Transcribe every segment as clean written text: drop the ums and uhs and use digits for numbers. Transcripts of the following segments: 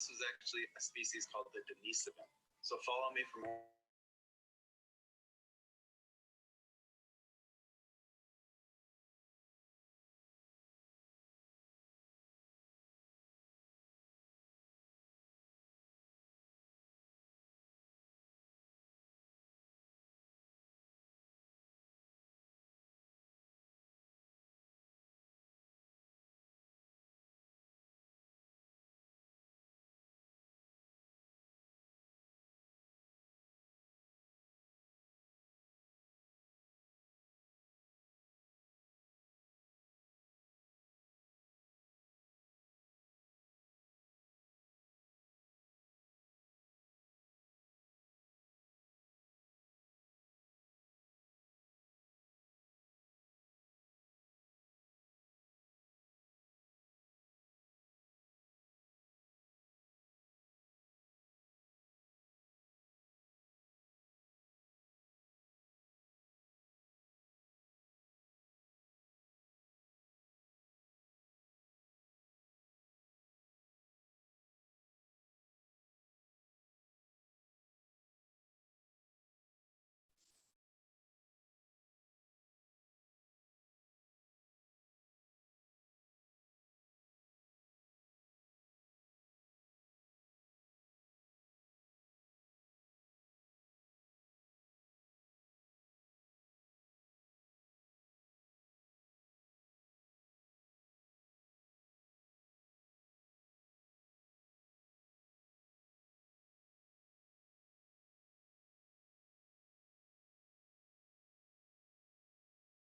This is actually a species called the Denisovin. So follow me for more.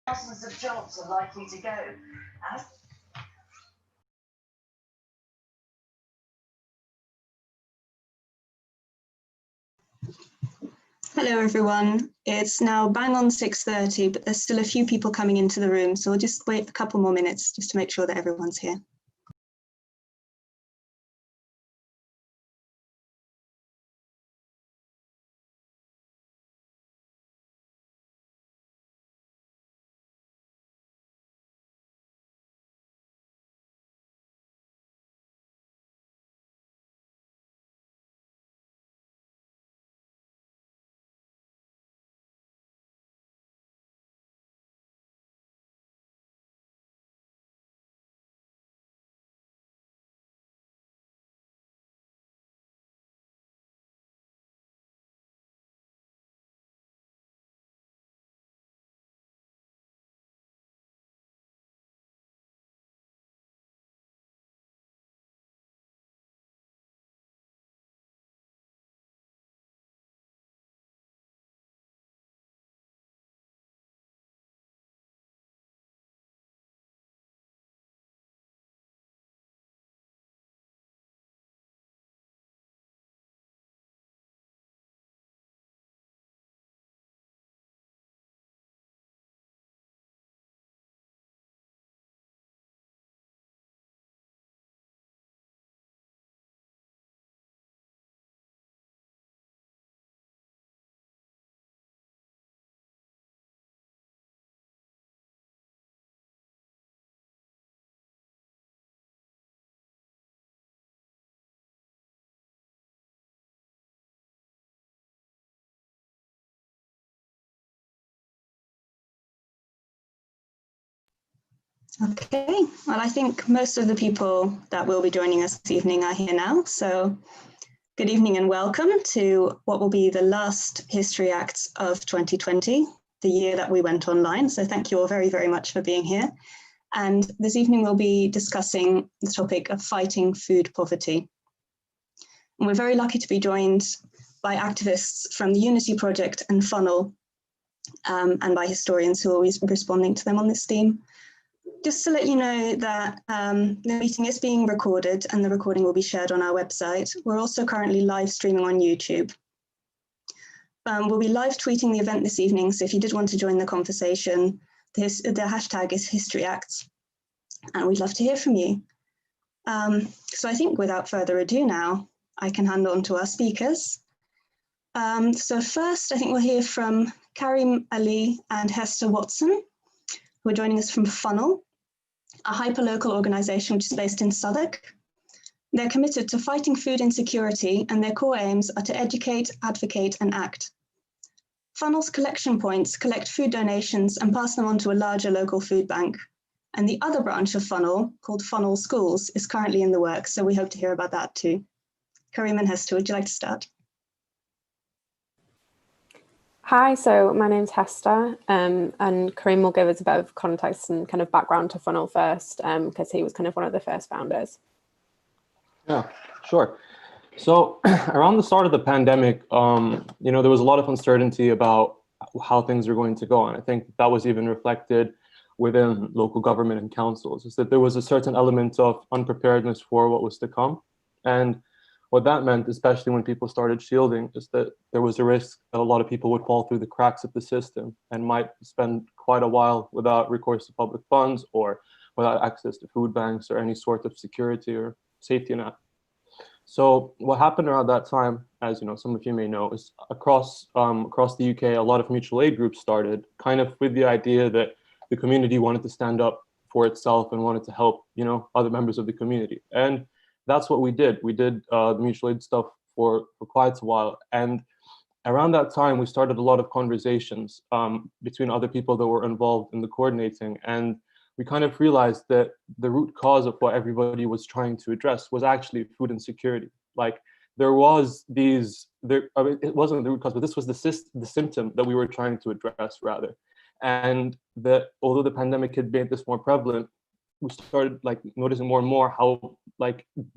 Thousands of jobs are likely to go. Hello everyone, it's now bang on 6:30, but there's still a few people coming into the room, so we'll just wait a couple more minutes just to make sure that everyone's here. Okay, well, I think most of the people that will be joining us this evening are here now. So good evening and welcome to what will be the last History Acts of 2020, the year that we went online. So thank you all very, very much for being here. And this evening we'll be discussing the topic of fighting food poverty. And we're very lucky to be joined by activists from the Unity Project and Funnel, and by historians who are always responding to them on this theme. Just to let you know that the meeting is being recorded and the recording will be shared on our website. We're also currently live streaming on YouTube. We'll be live tweeting the event this evening, so if you did want to join the conversation, the hashtag is HistoryActs, and we'd love to hear from you. So I think without further ado now, I can hand on to our speakers. So first, I think we'll hear from Karim Ali and Hester Watson, who are joining us from Funnel, a hyperlocal organisation which is based in Southwark. They're committed to fighting food insecurity, and their core aims are to educate, advocate, and act. Funnel's collection points collect food donations and pass them on to a larger local food bank. And the other branch of Funnel, called Funnel Schools, is currently in the works, so we hope to hear about that too. Karim and Hester, would you like to start? Hi, so my name's Hester, and Karim will give us a bit of context and kind of background to Funnel first, because he was kind of one of the first founders. Yeah, sure. So around the start of the pandemic, there was a lot of uncertainty about how things are going to go. And I think that was even reflected within local government and councils, is that there was a certain element of unpreparedness for what was to come. And what that meant, especially when people started shielding, is that there was a risk that a lot of people would fall through the cracks of the system and might spend quite a while without recourse to public funds or without access to food banks or any sort of security or safety net. So what happened around that time, as some of you may know, is across the UK, a lot of mutual aid groups started, kind of with the idea that the community wanted to stand up for itself and wanted to help, other members of the community. And that's what we did. We did the mutual aid stuff for quite a while. And around that time, we started a lot of conversations between other people that were involved in the coordinating. And we kind of realized that the root cause of what everybody was trying to address was actually food insecurity. Like it wasn't the root cause, but this was the symptom that we were trying to address rather. And that although the pandemic had made this more prevalent, we started noticing more and more how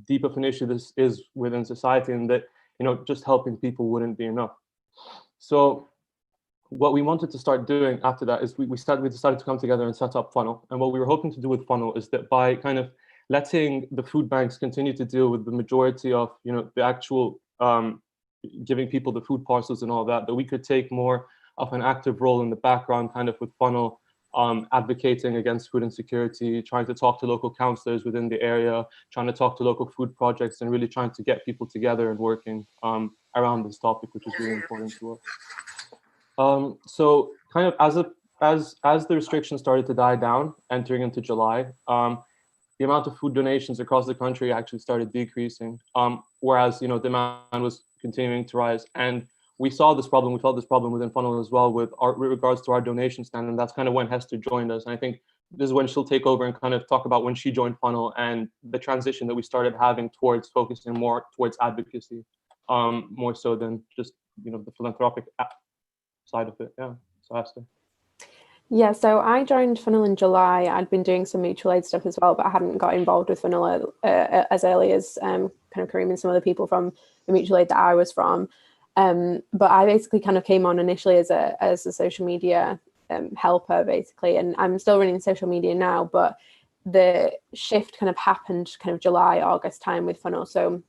deep of an issue this is within society, and that just helping people wouldn't be enough. So what we wanted to start doing after that is we decided to come together and set up Funnel. And what we were hoping to do with Funnel is that by kind of letting the food banks continue to deal with the majority of the actual giving people the food parcels and all that we could take more of an active role in the background, kind of with Funnel, advocating against food insecurity, trying to talk to local councillors within the area, trying to talk to local food projects, and really trying to get people together and working around this topic, which is really important to us. So kind of as the restrictions started to die down, entering into July, the amount of food donations across the country actually started decreasing, whereas demand was continuing to rise. And we felt this problem within Funnel as well with regards to our donation stand, and that's kind of when Hester joined us. And I think this is when she'll take over and kind of talk about when she joined Funnel and the transition that we started having towards focusing more towards advocacy, more so than just the philanthropic side of it. Yeah, so Hester. Yeah, so I joined Funnel in July. I'd been doing some mutual aid stuff as well, but I hadn't got involved with Funnel as early as kind of Karim and some other people from the mutual aid that I was from. But I basically kind of came on initially as a social media helper, basically, and I'm still running social media now, but the shift kind of happened kind of July, August time with Funnel. So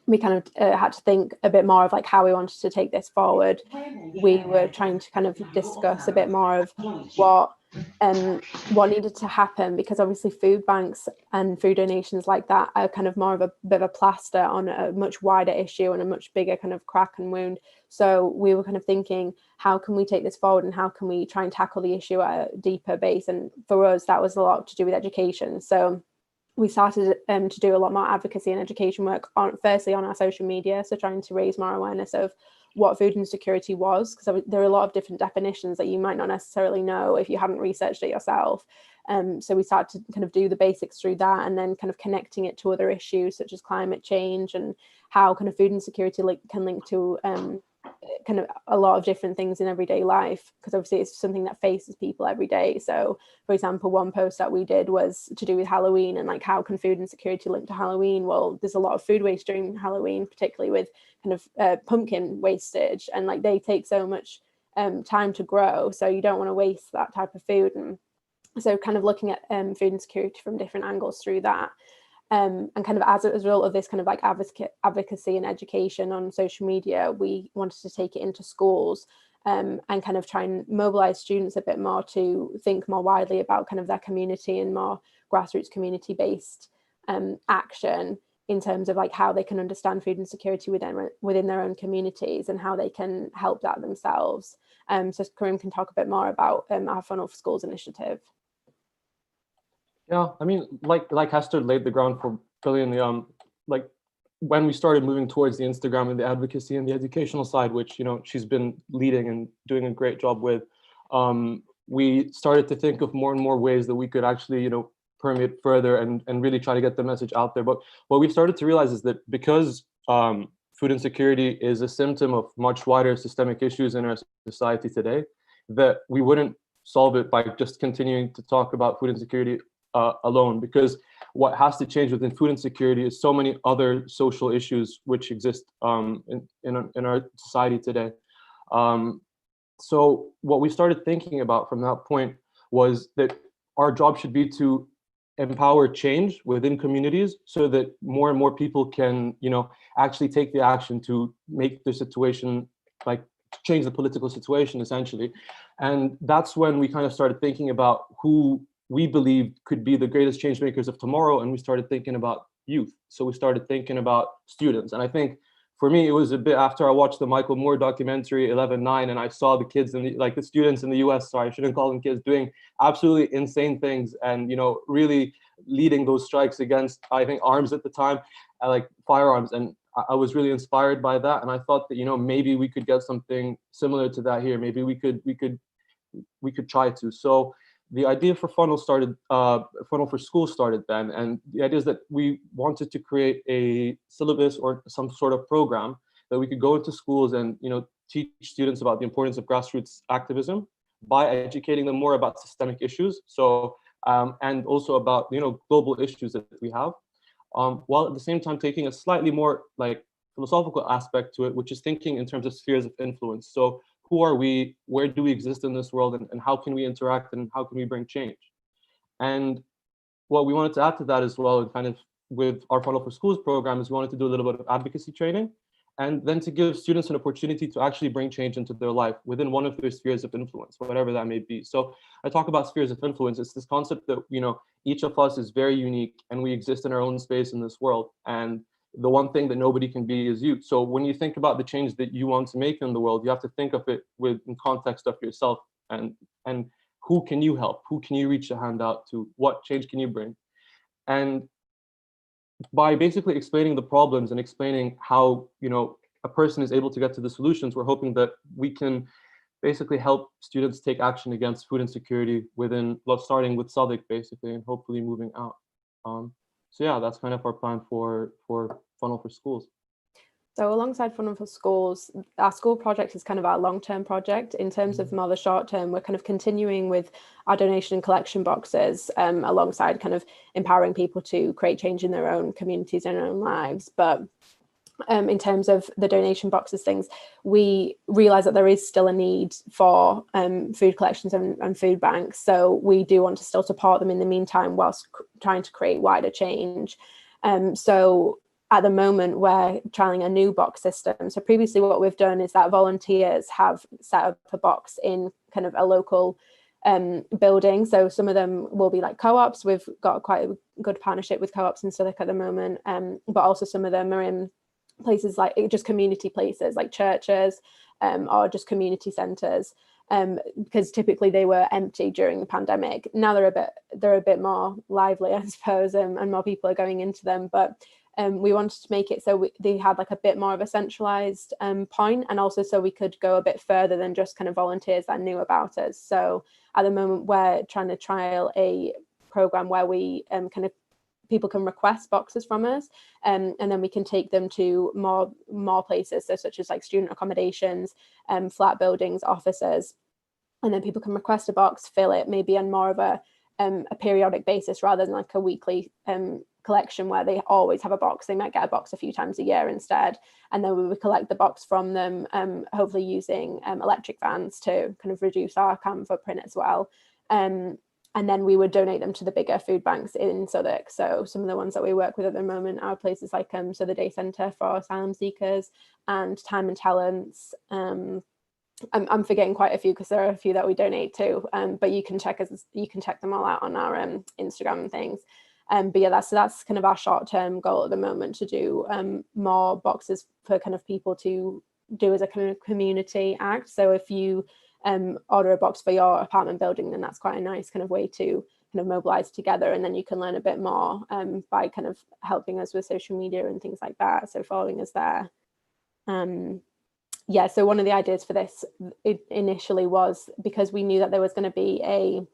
we kind of had to think a bit more of how we wanted to take this forward. We were trying to kind of discuss a bit more of what needed to happen, because obviously food banks and food donations like that are kind of more of a bit of a plaster on a much wider issue and a much bigger kind of crack and wound. So we were kind of thinking, how can we take this forward and how can we try and tackle the issue at a deeper base? And for us, that was a lot to do with education. So we started to do a lot more advocacy and education work firstly on our social media, so trying to raise more awareness of what food insecurity was, because there are a lot of different definitions that you might not necessarily know if you hadn't researched it yourself. So we started to kind of do the basics through that, and then kind of connecting it to other issues such as climate change and how kind of food insecurity can link to kind of a lot of different things in everyday life, because obviously it's something that faces people every day. So for example, one post that we did was to do with Halloween and how can food insecurity link to Halloween? Well, there's a lot of food waste during Halloween, particularly with kind of pumpkin wastage, and they take so much time to grow, so you don't want to waste that type of food. And so kind of looking at food insecurity from different angles through that. And kind of as a result of this kind of advocacy and education on social media, we wanted to take it into schools and kind of try and mobilize students a bit more to think more widely about kind of their community and more grassroots community based action in terms of how they can understand food insecurity within their own communities and how they can help that themselves. So Karim can talk a bit more about our Funnel for Schools initiative. Yeah, I mean, like Hester laid the ground for building like when we started moving towards the Instagram and the advocacy and the educational side, which, you know, she's been leading and doing a great job with, we started to think of more and more ways that we could actually, you know, permeate further and really try to get the message out there. But what we've started to realize is that because food insecurity is a symptom of much wider systemic issues in our society today, that we wouldn't solve it by just continuing to talk about food insecurity alone, because what has to change within food insecurity is so many other social issues which exist in our society today. So what we started thinking about from that point was that our job should be to empower change within communities so that more and more people can, you know, actually take the action to make the situation, like change the political situation essentially. And that's when we kind of started thinking about who we believe could be the greatest change makers of tomorrow. And we started thinking about youth. So we started thinking about students. And I think for me, it was a bit after I watched the Michael Moore documentary 11/9, and I saw the kids and the students in the US, sorry, I shouldn't call them kids, doing absolutely insane things and, you know, really leading those strikes against, I think, arms at the time, like firearms. And I was really inspired by that. And I thought that, you know, maybe we could get something similar to that here. Maybe we could try to. So the idea for Funnel started, Funnel for Schools started then. And the idea is that we wanted to create a syllabus or some sort of program that we could go into schools and, you know, teach students about the importance of grassroots activism by educating them more about systemic issues. So, and also about, you know, global issues that we have, while at the same time taking a slightly more like philosophical aspect to it, which is thinking in terms of spheres of influence. So who are we, where do we exist in this world, and how can we interact and how can we bring change? And what we wanted to add to that as well, kind of with our Funnel for Schools program, is we wanted to do a little bit of advocacy training, and then to give students an opportunity to actually bring change into their life within one of their spheres of influence, whatever that may be. So I talk about spheres of influence. It's this concept that, you know, each of us is very unique and we exist in our own space in this world. And the one thing that nobody can be is you. So when you think about the change that you want to make in the world, you have to think of it in context of yourself and who can you help? Who can you reach a hand out to? What change can you bring? And by basically explaining the problems and explaining how, you know, a person is able to get to the solutions, we're hoping that we can basically help students take action against food insecurity within, well, starting with Southwark basically, and hopefully moving out. So yeah, that's kind of our plan for Funnel for Schools. So alongside Funnel for Schools, our school project is kind of our long-term project. In terms of more the short term, we're kind of continuing with our donation and collection boxes, alongside kind of empowering people to create change in their own communities and their own lives. But in terms of the donation boxes things, we realize that there is still a need for food collections and food banks. So we do want to still support them in the meantime whilst trying to create wider change. So at the moment, we're trialing a new box system. So previously what we've done is that volunteers have set up a box in kind of a local building. So some of them will be like co-ops. We've got quite a good partnership with co-ops in Southwark at the moment, but also some of them are in places like just community places like churches or just community centres, because typically they were empty during the pandemic. Now they're a bit more lively, I suppose, and more people are going into them. But we wanted to make it so they had like a bit more of a centralised point, and also so we could go a bit further than just kind of volunteers that knew about us. So at the moment we're trying to trial a programme where we kind of people can request boxes from us, and then we can take them to more places, so such as like student accommodations, flat buildings, offices, and then people can request a box, fill it maybe on more of a periodic basis rather than like a weekly collection where they always have a box. They might get a box a few times a year instead, and then we would collect the box from them, hopefully using electric vans to kind of reduce our carbon footprint as well. And then we would donate them to the bigger food banks in Southwark. So some of the ones that we work with at the moment are places like so the Day Centre for Asylum Seekers and Time and Talents. I'm forgetting quite a few because there are a few that we donate to, but you can check them all out on our Instagram and things. But yeah, that's kind of our short-term goal at the moment, to do more boxes for kind of people to do as a kind of community act. So if you order a box for your apartment building, then that's quite a nice kind of way to kind of mobilize together, and then you can learn a bit more by kind of helping us with social media and things like that. So following us there. Yeah, so one of the ideas for this initially was, because we knew that there was going to be a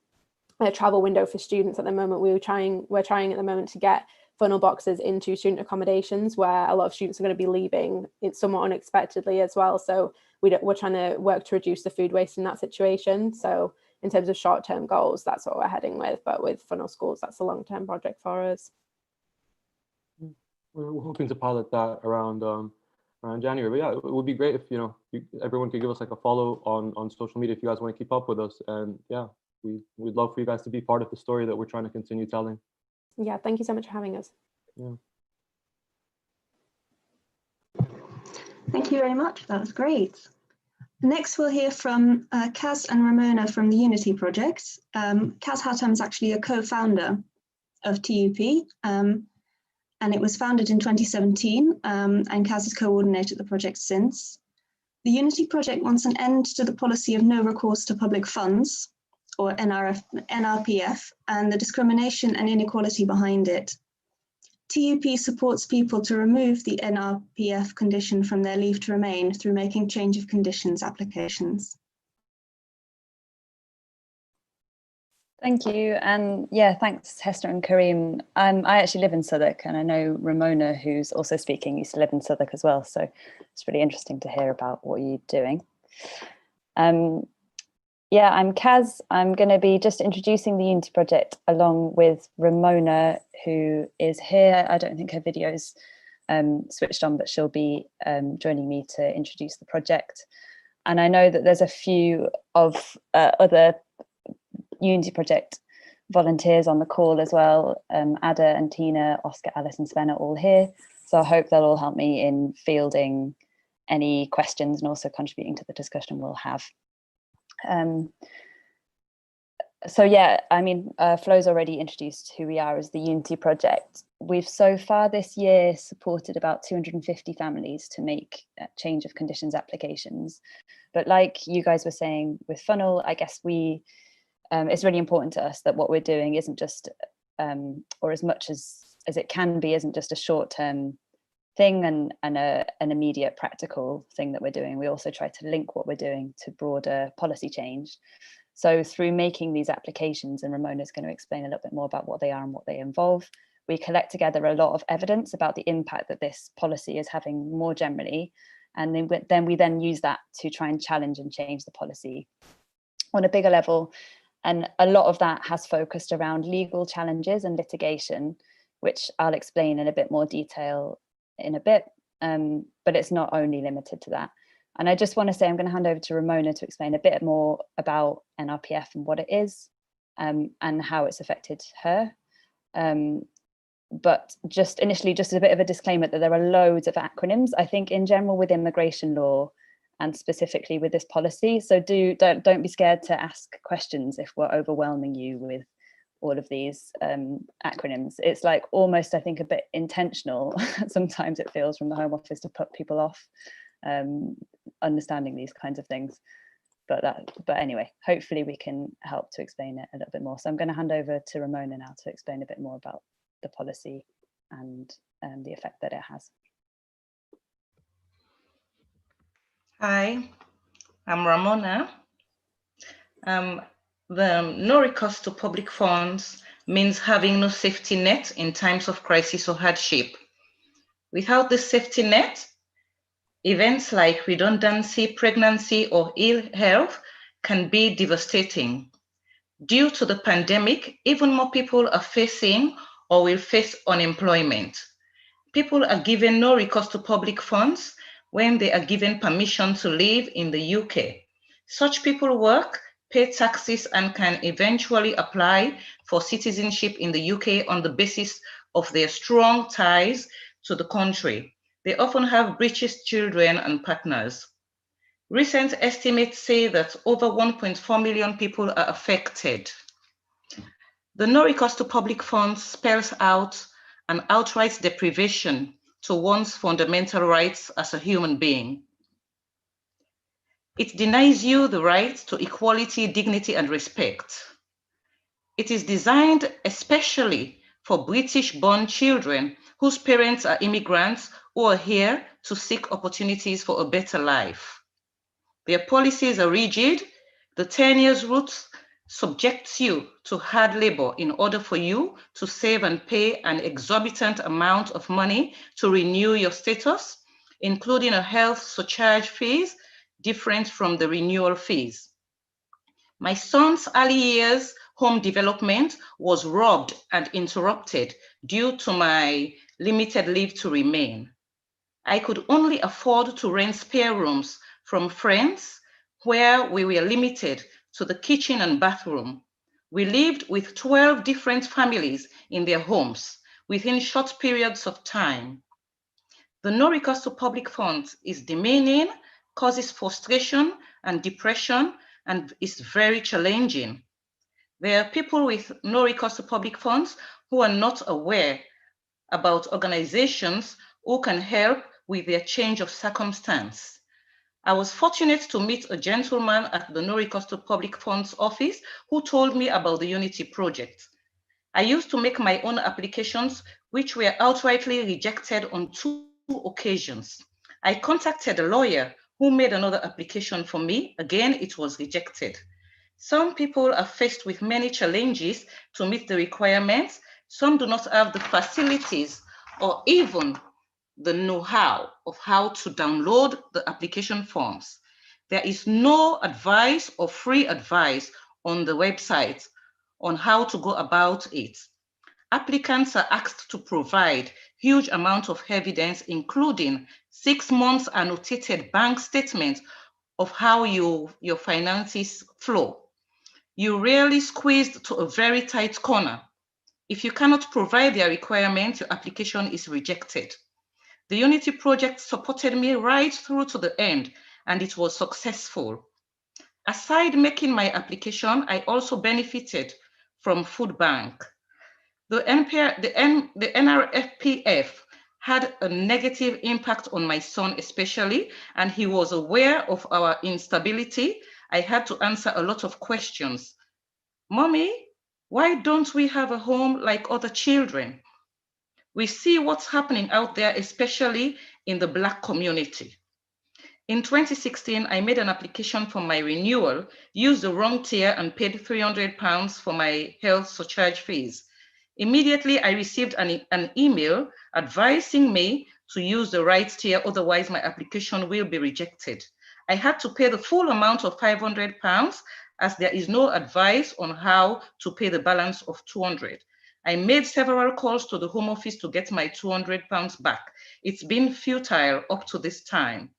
travel window for students at the moment, we're trying at the moment to get funnel boxes into student accommodations where a lot of students are going to be leaving it somewhat unexpectedly as well. So we're trying to work to reduce the food waste in that situation. So in terms of short-term goals, that's what we're heading with, but with funnel schools, that's a long-term project for us. We're hoping to pilot that around January. But yeah, it would be great if everyone could give us like a follow on social media if you guys want to keep up with us. And yeah, we'd love for you guys to be part of the story that we're trying to continue telling. Yeah, thank you so much for having us. Yeah. Thank you very much. That was great. Next, we'll hear from Kaz and Ramona from the Unity Project. Kaz Hattam is actually a co-founder of TUP, and it was founded in 2017, and Kaz has coordinated the project since. The Unity Project wants an end to the policy of no recourse to public funds, or NRPF, and the discrimination and inequality behind it. TUP supports people to remove the NRPF condition from their leave to remain through making change of conditions applications. Thank you. And yeah, thanks Hester and Kareem. I actually live in Southwark, and I know Ramona, who's also speaking, used to live in Southwark as well. So it's really interesting to hear about what you're doing. Yeah, I'm Kaz. I'm going to be just introducing the Unity Project along with Ramona, who is here. I don't think her video's switched on, but she'll be joining me to introduce the project. And I know that there's a few of other Unity Project volunteers on the call as well. Ada and Tina, Oscar, Alice and Sven are all here. So I hope they'll all help me in fielding any questions and also contributing to the discussion we'll have. So yeah, I mean, Flo's already introduced who we are as the Unity Project. We've so far this year supported about 250 families to make change of conditions applications. But like you guys were saying with Funnel, I guess it's really important to us that what we're doing isn't just, or as much as it can be, isn't just a short-term thing and an immediate practical thing that we're doing. We also try to link what we're doing to broader policy change. So through making these applications, and Ramona's going to explain a little bit more about what they are and what they involve, we collect together a lot of evidence about the impact that this policy is having more generally. And then we use that to try and challenge and change the policy on a bigger level. And a lot of that has focused around legal challenges and litigation, which I'll explain in a bit more detail in a bit, but it's not only limited to that. And I just want to say, I'm going to hand over to Ramona to explain a bit more about NRPF and what it is, and how it's affected her. But just initially, just as a bit of a disclaimer that there are loads of acronyms, I think in general with immigration law and specifically with this policy. So don't be scared to ask questions if we're overwhelming you with all of these acronyms. It's like almost, I think, a bit intentional. Sometimes it feels from the Home Office to put people off understanding these kinds of things. But anyway, hopefully we can help to explain it a little bit more. So I'm going to hand over to Ramona now to explain a bit more about the policy and the effect that it has. Hi, I'm Ramona. The no recourse to public funds means having no safety net in times of crisis or hardship. Without this safety net, events like redundancy, pregnancy, or ill health can be devastating. Due to the pandemic, even more people are facing or will face unemployment. People are given no recourse to public funds when they are given permission to live in the UK. Such people work, pay taxes, and can eventually apply for citizenship in the UK on the basis of their strong ties to the country. They often have British children and partners. Recent estimates say that over 1.4 million people are affected. The no recourse to public funds spells out an outright deprivation to one's fundamental rights as a human being. It denies you the right to equality, dignity, and respect. It is designed especially for British-born children whose parents are immigrants who are here to seek opportunities for a better life. Their policies are rigid. The 10 years route subjects you to hard labor in order for you to save and pay an exorbitant amount of money to renew your status, including a health surcharge fees different from the renewal fees. My son's early years home development was robbed and interrupted due to my limited leave to remain. I could only afford to rent spare rooms from friends where we were limited to the kitchen and bathroom. We lived with 12 different families in their homes within short periods of time. The no recourse to public funds is demeaning, causes frustration and depression, and is very challenging. There are people with no recourse to public funds who are not aware about organizations who can help with their change of circumstance. I was fortunate to meet a gentleman at the No Recourse to Public Funds office who told me about the Unity project. I used to make my own applications, which were outrightly rejected on 2 occasions. I contacted a lawyer who made another application for me. Again, it was rejected. Some people are faced with many challenges to meet the requirements. Some do not have the facilities or even the know-how of how to download the application forms. There is no advice or free advice on the website on how to go about it. Applicants are asked to provide huge amounts of evidence, including 6 months annotated bank statements of how your finances flow. You're rarely squeezed to a very tight corner. If you cannot provide their requirements, your application is rejected. The Unity project supported me right through to the end, and it was successful. Aside making my application, I also benefited from Food Bank. The NRFPF had a negative impact on my son especially, and he was aware of our instability. I had to answer a lot of questions. Mommy, why don't we have a home like other children? We see what's happening out there, especially in the Black community. In 2016, I made an application for my renewal, used the wrong tier and paid £300 for my health surcharge fees. Immediately, I received an email advising me to use the right tier, otherwise my application will be rejected. I had to pay the full amount of £500 as there is no advice on how to pay the balance of 200. I made several calls to the Home Office to get my £200 back. It's been futile up to this time.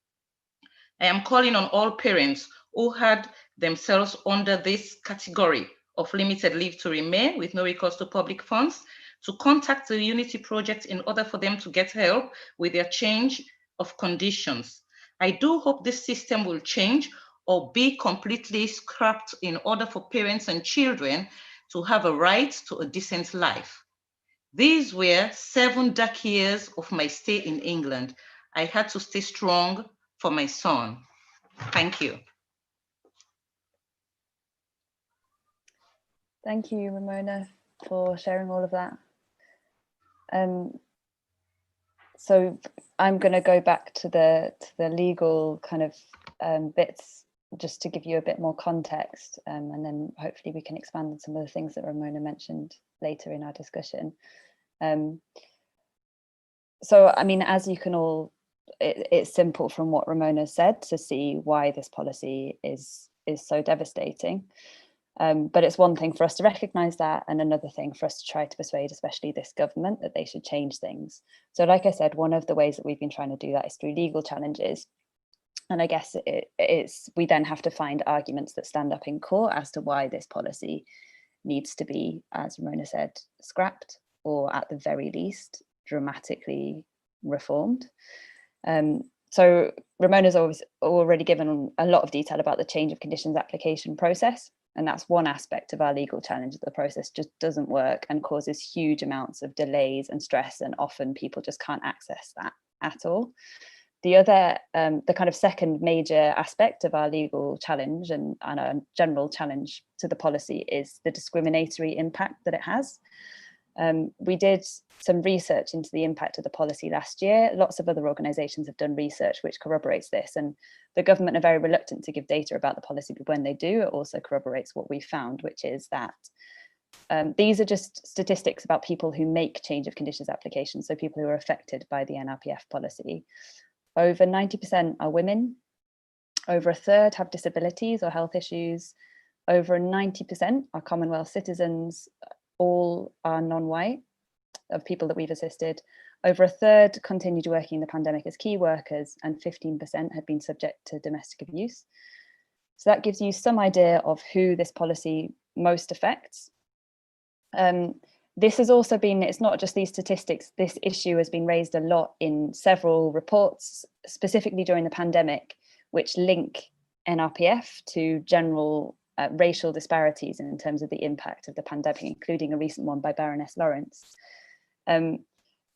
I am calling on all parents who had themselves under this category of limited leave to remain with no recourse to public funds to contact the Unity project in order for them to get help with their change of conditions. I do hope this system will change or be completely scrapped in order for parents and children to have a right to a decent life. These were 7 dark years of my stay in England. I had to stay strong for my son. Thank you. Thank you, Ramona, for sharing all of that. So I'm going to go back to the legal kind of bits just to give you a bit more context, and then hopefully we can expand on some of the things that Ramona mentioned later in our discussion. So, I mean, as you can all, it's simple from what Ramona said to see why this policy is so devastating. But it's one thing for us to recognise that, and another thing for us to try to persuade, especially this government, that they should change things. So like I said, one of the ways that we've been trying to do that is through legal challenges. And I guess we then have to find arguments that stand up in court as to why this policy needs to be, as Ramona said, scrapped, or at the very least, dramatically reformed. So Ramona's already given a lot of detail about the change of conditions application process. And that's one aspect of our legal challenge. The process just doesn't work and causes huge amounts of delays and stress, and often people just can't access that at all. The other, the kind of second major aspect of our legal challenge and our general challenge to the policy is the discriminatory impact that it has. We did some research into the impact of the policy last year. Lots of other organisations have done research which corroborates this, and the government are very reluctant to give data about the policy, but when they do, it also corroborates what we found, which is that these are just statistics about people who make change of conditions applications, so people who are affected by the NRPF policy. Over 90% are women, over a third have disabilities or health issues, over 90% are Commonwealth citizens, all are non-white of people that we've assisted. Over a third continued working in the pandemic as key workers, and 15% had been subject to domestic abuse. So that gives you some idea of who this policy most affects. This has also been, it's not just these statistics, this issue has been raised a lot in several reports, specifically during the pandemic, which link NRPF to general racial disparities in terms of the impact of the pandemic, including a recent one by Baroness Lawrence. I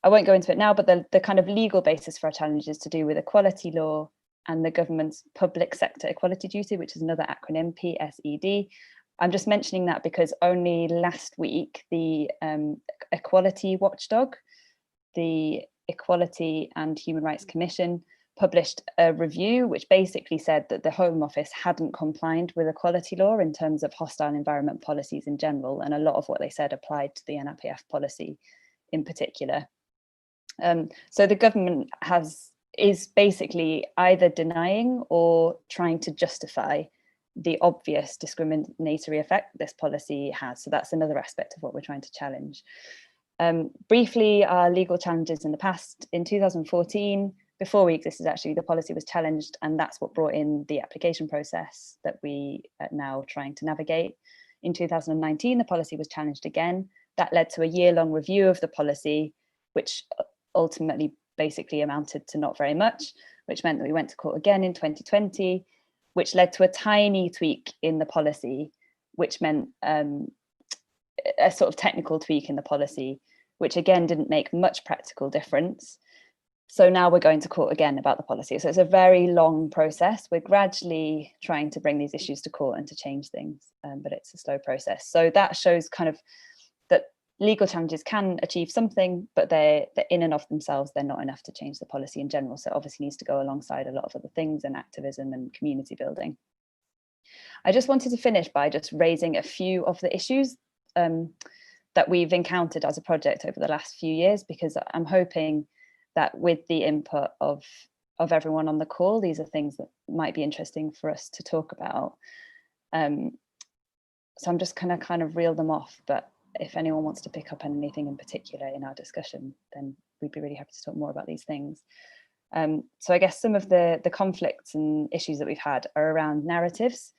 won't go into it now, but the kind of legal basis for our challenge is to do with equality law and the government's public sector equality duty, which is another acronym, PSED. I'm just mentioning that because only last week, the Equality Watchdog, the Equality and Human Rights Commission, published a review which basically said that the Home Office hadn't complied with equality law in terms of hostile environment policies in general, and a lot of what they said applied to the NRPF policy in particular. So the government is basically either denying or trying to justify the obvious discriminatory effect this policy has. So that's another aspect of what we're trying to challenge. Briefly, our legal challenges in the past. In 2014, before we existed, actually, the policy was challenged, and that's what brought in the application process that we are now trying to navigate. In 2019, the policy was challenged again. That led to a year-long review of the policy, which ultimately basically amounted to not very much, which meant that we went to court again in 2020, which led to a tiny tweak in the policy, which meant a sort of technical tweak in the policy, which again didn't make much practical difference. So now we're going to court again about the policy. So it's a very long process. We're gradually trying to bring these issues to court and to change things, but it's a slow process. So that shows kind of that legal challenges can achieve something, but they're in and of themselves, they're not enough to change the policy in general. So it obviously needs to go alongside a lot of other things and activism and community building. I just wanted to finish by just raising a few of the issues that we've encountered as a project over the last few years, because I'm hoping that with the input of everyone on the call, these are things that might be interesting for us to talk about. So I'm just gonna kind of reel them off, but if anyone wants to pick up on anything in particular in our discussion, then we'd be really happy to talk more about these things. So I guess some of the conflicts and issues that we've had are around narratives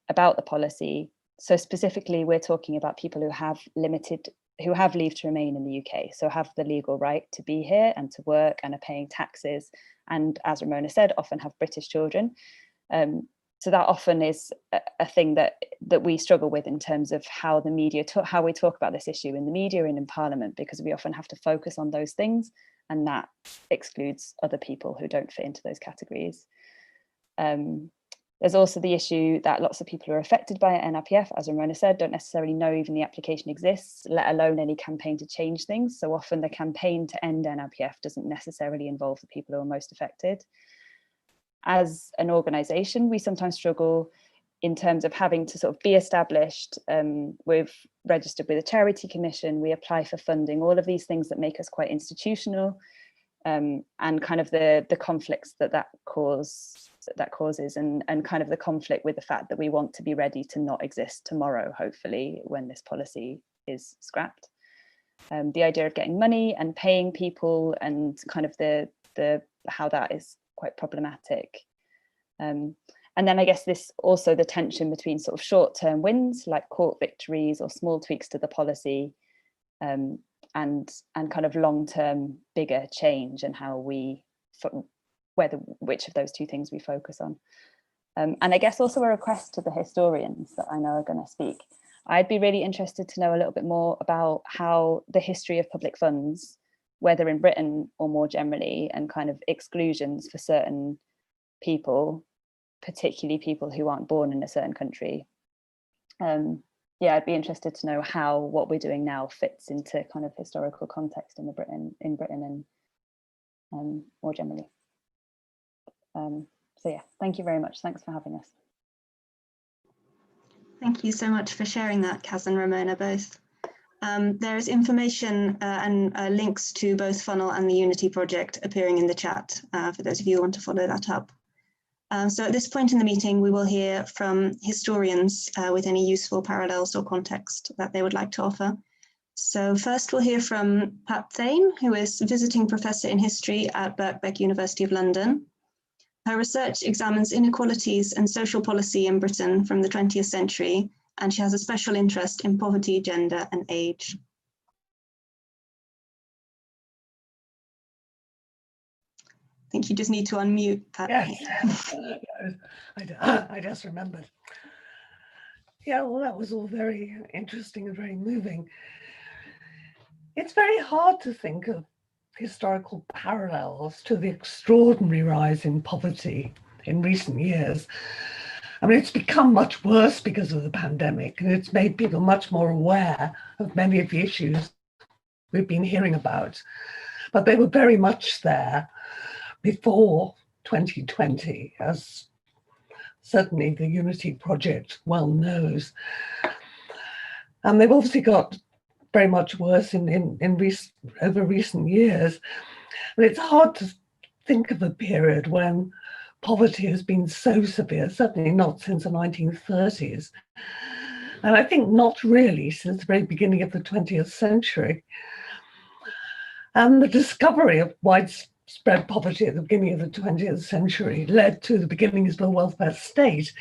about the policy. So specifically, we're talking about people who have leave to remain in the UK, so have the legal right to be here and to work and are paying taxes, and as Ramona said, often have British children. So that often is a thing that we struggle with in terms of how the media, how we talk about this issue in the media and in Parliament, because we often have to focus on those things, and that excludes other people who don't fit into those categories. There's also the issue that lots of people who are affected by NRPF, as Ramona said, don't necessarily know even the application exists, let alone any campaign to change things. So often the campaign to end NRPF doesn't necessarily involve the people who are most affected. As an organisation, we sometimes struggle in terms of having to sort of be established. We've registered with a charity commission, we apply for funding, all of these things that make us quite institutional, and kind of the conflicts that causes, and kind of the conflict with the fact that we want to be ready to not exist tomorrow, hopefully, when this policy is scrapped. The idea of getting money and paying people, and kind of the how that is quite problematic. And then I guess this also the tension between sort of short-term wins like court victories or small tweaks to the policy, and kind of long-term bigger change, and how we which of those two things we focus on. And I guess also a request to the historians that I know are going to speak. I'd be really interested to know a little bit more about how the history of public funds whether in Britain or more generally, and kind of exclusions for certain people, particularly people who aren't born in a certain country. Yeah, I'd be interested to know how what we're doing now fits into kind of historical context in Britain and more generally. So yeah, thank you very much. Thanks for having us. Thank you so much for sharing that, Kaz and Ramona, both. There is information and links to both Funnel and the Unity project appearing in the chat for those of you who want to follow that up. So at this point in the meeting, we will hear from historians with any useful parallels or context that they would like to offer. So first we'll hear from Pat Thane, who is visiting professor in history at Birkbeck University of London. Her research examines inequalities and social policy in Britain from the 20th century, and she has a special interest in poverty, gender, and age. I think you just need to unmute, Pat. Yes, I just remembered. Yeah, well, that was all very interesting and very moving. It's very hard to think of historical parallels to the extraordinary rise in poverty in recent years. I mean, it's become much worse because of the pandemic, and it's made people much more aware of many of the issues we've been hearing about. But they were very much there before 2020, as certainly the Unity project well knows. And they've obviously got very much worse over recent years. And it's hard to think of a period when poverty has been so severe, certainly not since the 1930s. And I think not really since the very beginning of the 20th century. And the discovery of widespread poverty at the beginning of the 20th century led to the beginnings of the welfare state.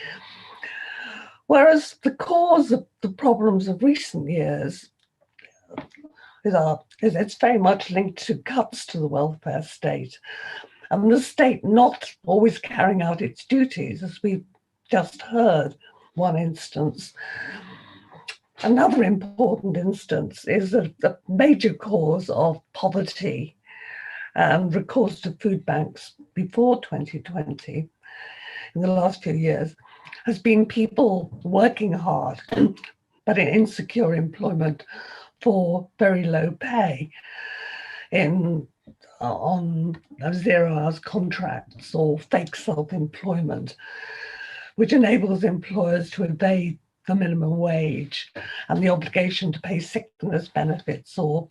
Whereas the cause of the problems of recent years it's very much linked to cuts to the welfare state, and the state not always carrying out its duties, as we've just heard, one instance. Another important instance is that the major cause of poverty and recourse to food banks before 2020, in the last few years, has been people working hard, but in insecure employment for very low pay on 0 hours contracts or fake self-employment, which enables employers to evade the minimum wage and the obligation to pay sickness benefits or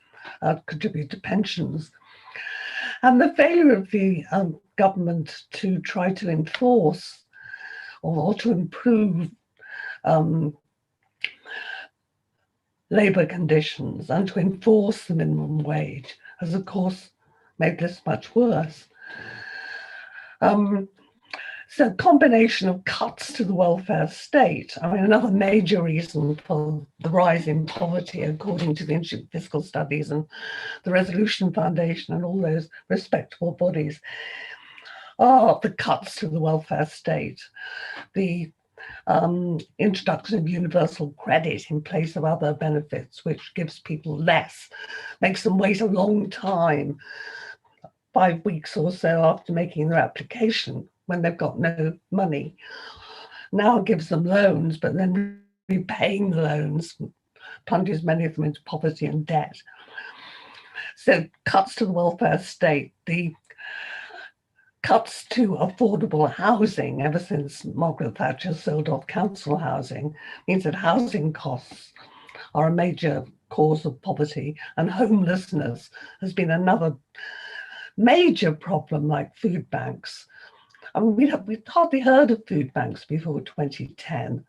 contribute to pensions. And the failure of the government to try to enforce or to improve labour conditions and to enforce the minimum wage has, of course, made this much worse. So a combination of cuts to the welfare state. I mean, another major reason for the rise in poverty, according to the Institute of Fiscal Studies and the Resolution Foundation and all those respectable bodies, are the cuts to the welfare state. The introduction of universal credit in place of other benefits, which gives people less, makes them wait a long time, 5 weeks or so after making their application, when they've got no money. Now it gives them loans, but then repaying the loans plunges many of them into poverty and debt. So cuts to the welfare state, the cuts to affordable housing ever since Margaret Thatcher sold off council housing means that housing costs are a major cause of poverty, and homelessness has been another major problem, like food banks. I mean, we'd hardly heard of food banks before 2010.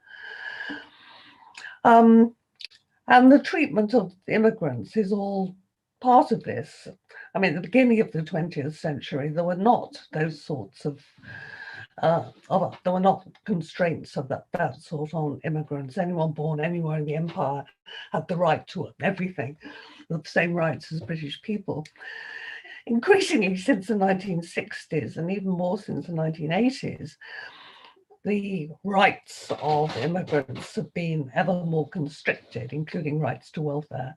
And the treatment of immigrants is all part of this. I mean, at the beginning of the 20th century, there were not those sorts of, there were not constraints of that sort on immigrants. Anyone born anywhere in the empire had the right to everything, the same rights as British people. Increasingly since the 1960s, and even more since the 1980s, the rights of immigrants have been ever more constricted, including rights to welfare.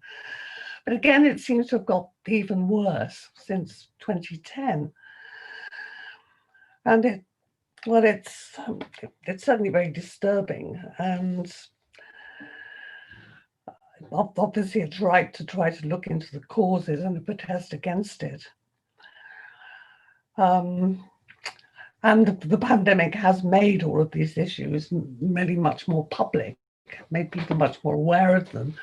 But again, it seems to have got even worse since 2010. And it's certainly very disturbing, and obviously it's right to try to look into the causes and to protest against it. And the pandemic has made all of these issues really much more public, made people much more aware of them.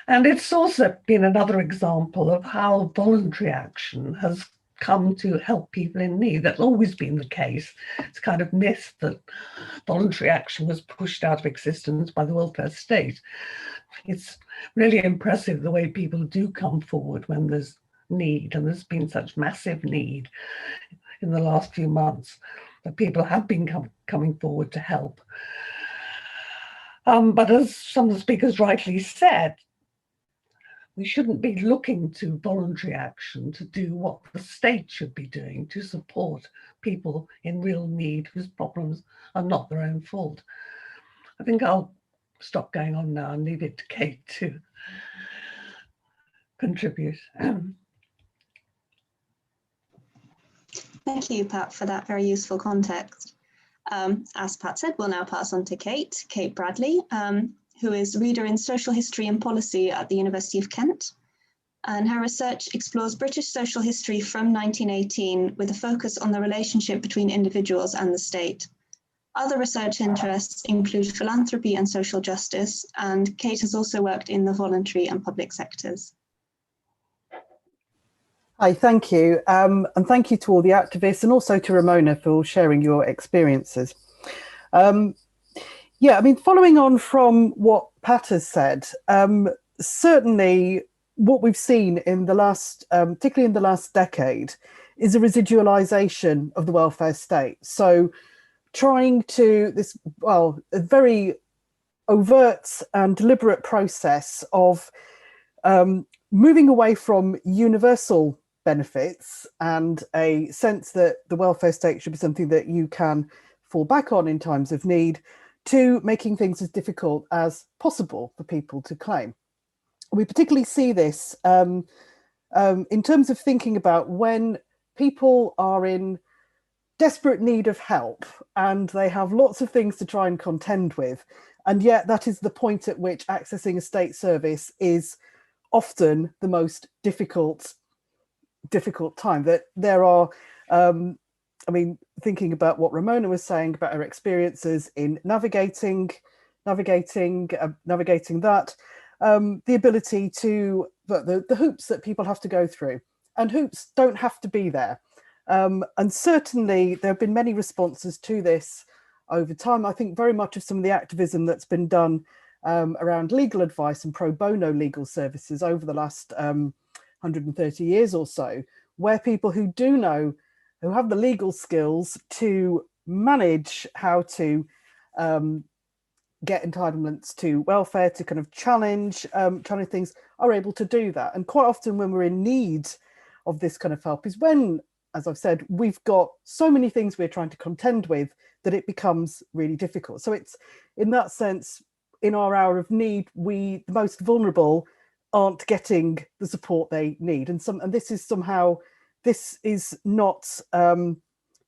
And it's also been another example of how voluntary action has come to help people in need. That's always been the case. It's kind of myth that voluntary action was pushed out of existence by the welfare state. It's really impressive the way people do come forward when there's need, and there's been such massive need in the last few months that people have been coming forward to help. But as some of the speakers rightly said, we shouldn't be looking to voluntary action to do what the state should be doing to support people in real need whose problems are not their own fault. I think I'll stop going on now and leave it to Kate to contribute. Thank you, Pat, for that very useful context. As Pat said, we'll now pass on to Kate Bradley, who is Reader in Social History and Policy at the University of Kent. And her research explores British social history from 1918 with a focus on the relationship between individuals and the state. Other research interests include philanthropy and social justice, and Kate has also worked in the voluntary and public sectors. Hi, thank you. And thank you to all the activists and also to Ramona for sharing your experiences. Yeah, I mean, following on from what Pat has said, certainly what we've seen in the last, particularly in the last decade, is a residualization of the welfare state. So trying to, a very overt and deliberate process of moving away from universal benefits and a sense that the welfare state should be something that you can fall back on in times of need, to making things as difficult as possible for people to claim. We particularly see this in terms of thinking about when people are in desperate need of help and they have lots of things to try and contend with, and yet that is the point at which accessing a state service is often the most difficult time. That there are I mean, thinking about what Ramona was saying about her experiences in navigating that, the ability to, the hoops that people have to go through, and hoops don't have to be there. And certainly there have been many responses to this over time. I think very much of some of the activism that's been done around legal advice and pro bono legal services over the last 130 years or so, where people who do know, who have the legal skills to manage how to get entitlements to welfare, to kind of challenge things, are able to do that. And quite often when we're in need of this kind of help is when, as I've said, we've got so many things we're trying to contend with that it becomes really difficult. So it's, in that sense, in our hour of need, the most vulnerable aren't getting the support they need. And this is somehow, this is not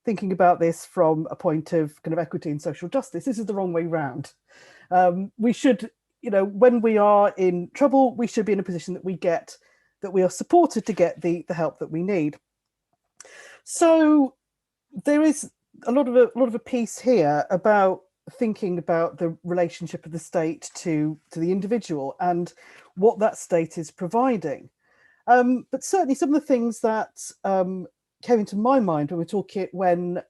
thinking about this from a point of kind of equity and social justice. This is the wrong way round. We should, when we are in trouble, we should be in a position that we are supported to get the help that we need. So there is a lot of a piece here about thinking about the relationship of the state to the individual and what that state is providing. But certainly some of the things that came into my mind when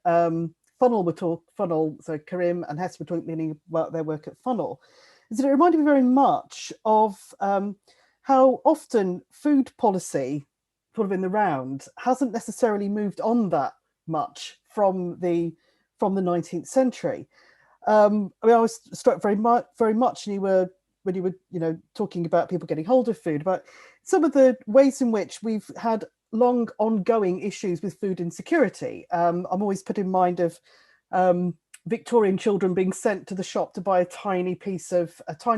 so Karim and Hess were talking about their work at Funnel, is that it reminded me very much of how often food policy, sort of in the round, hasn't necessarily moved on that much from the 19th century. I mean, I was struck very much when you were talking about people getting hold of food, about some of the ways in which we've had long ongoing issues with food insecurity. I'm always put in mind of Victorian children being sent to the shop to buy a tiny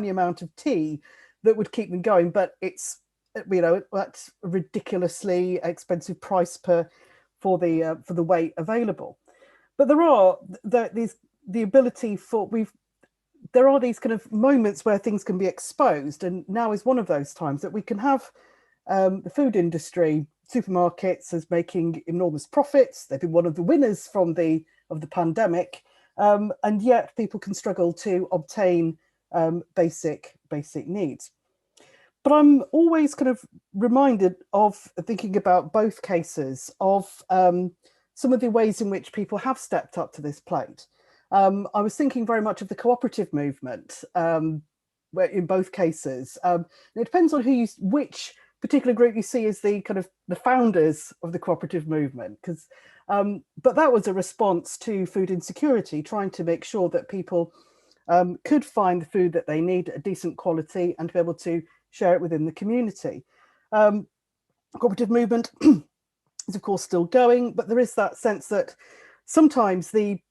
amount of tea that would keep them going. But it's, you know, that's a ridiculously expensive price for the weight available. But there are the ability for there are these kind of moments where things can be exposed, and now is one of those times that we can have the food industry, supermarkets, as making enormous profits. They've been one of the winners of the pandemic, and yet people can struggle to obtain basic needs. But I'm always kind of reminded of thinking about both cases of some of the ways in which people have stepped up to this plate. I was thinking very much of the cooperative movement, where in both cases, it depends on which particular group you see as the kind of the founders of the cooperative movement, because but that was a response to food insecurity, trying to make sure that people could find the food that they need at a decent quality and to be able to share it within the community. Cooperative movement is of course still going, but there is that sense that sometimes we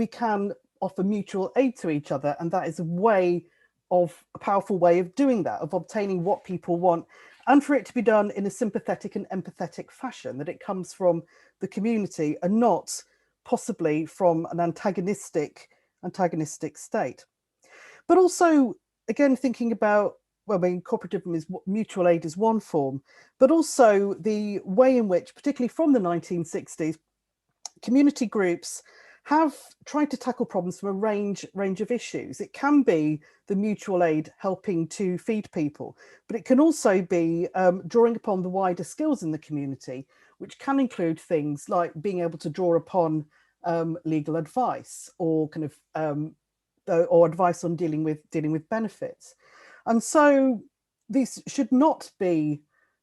can offer mutual aid to each other, and that is a powerful way of doing that, of obtaining what people want, and for it to be done in a sympathetic and empathetic fashion, that it comes from the community and not possibly from an antagonistic state. But also, again, thinking about, well, I mean, cooperativism is mutual aid is one form, but also the way in which, particularly from the 1960s, community groups have tried to tackle problems from a range of issues. It can be the mutual aid helping to feed people, but it can also be drawing upon the wider skills in the community, which can include things like being able to draw upon legal advice or kind of or advice on dealing with benefits. And so these should not be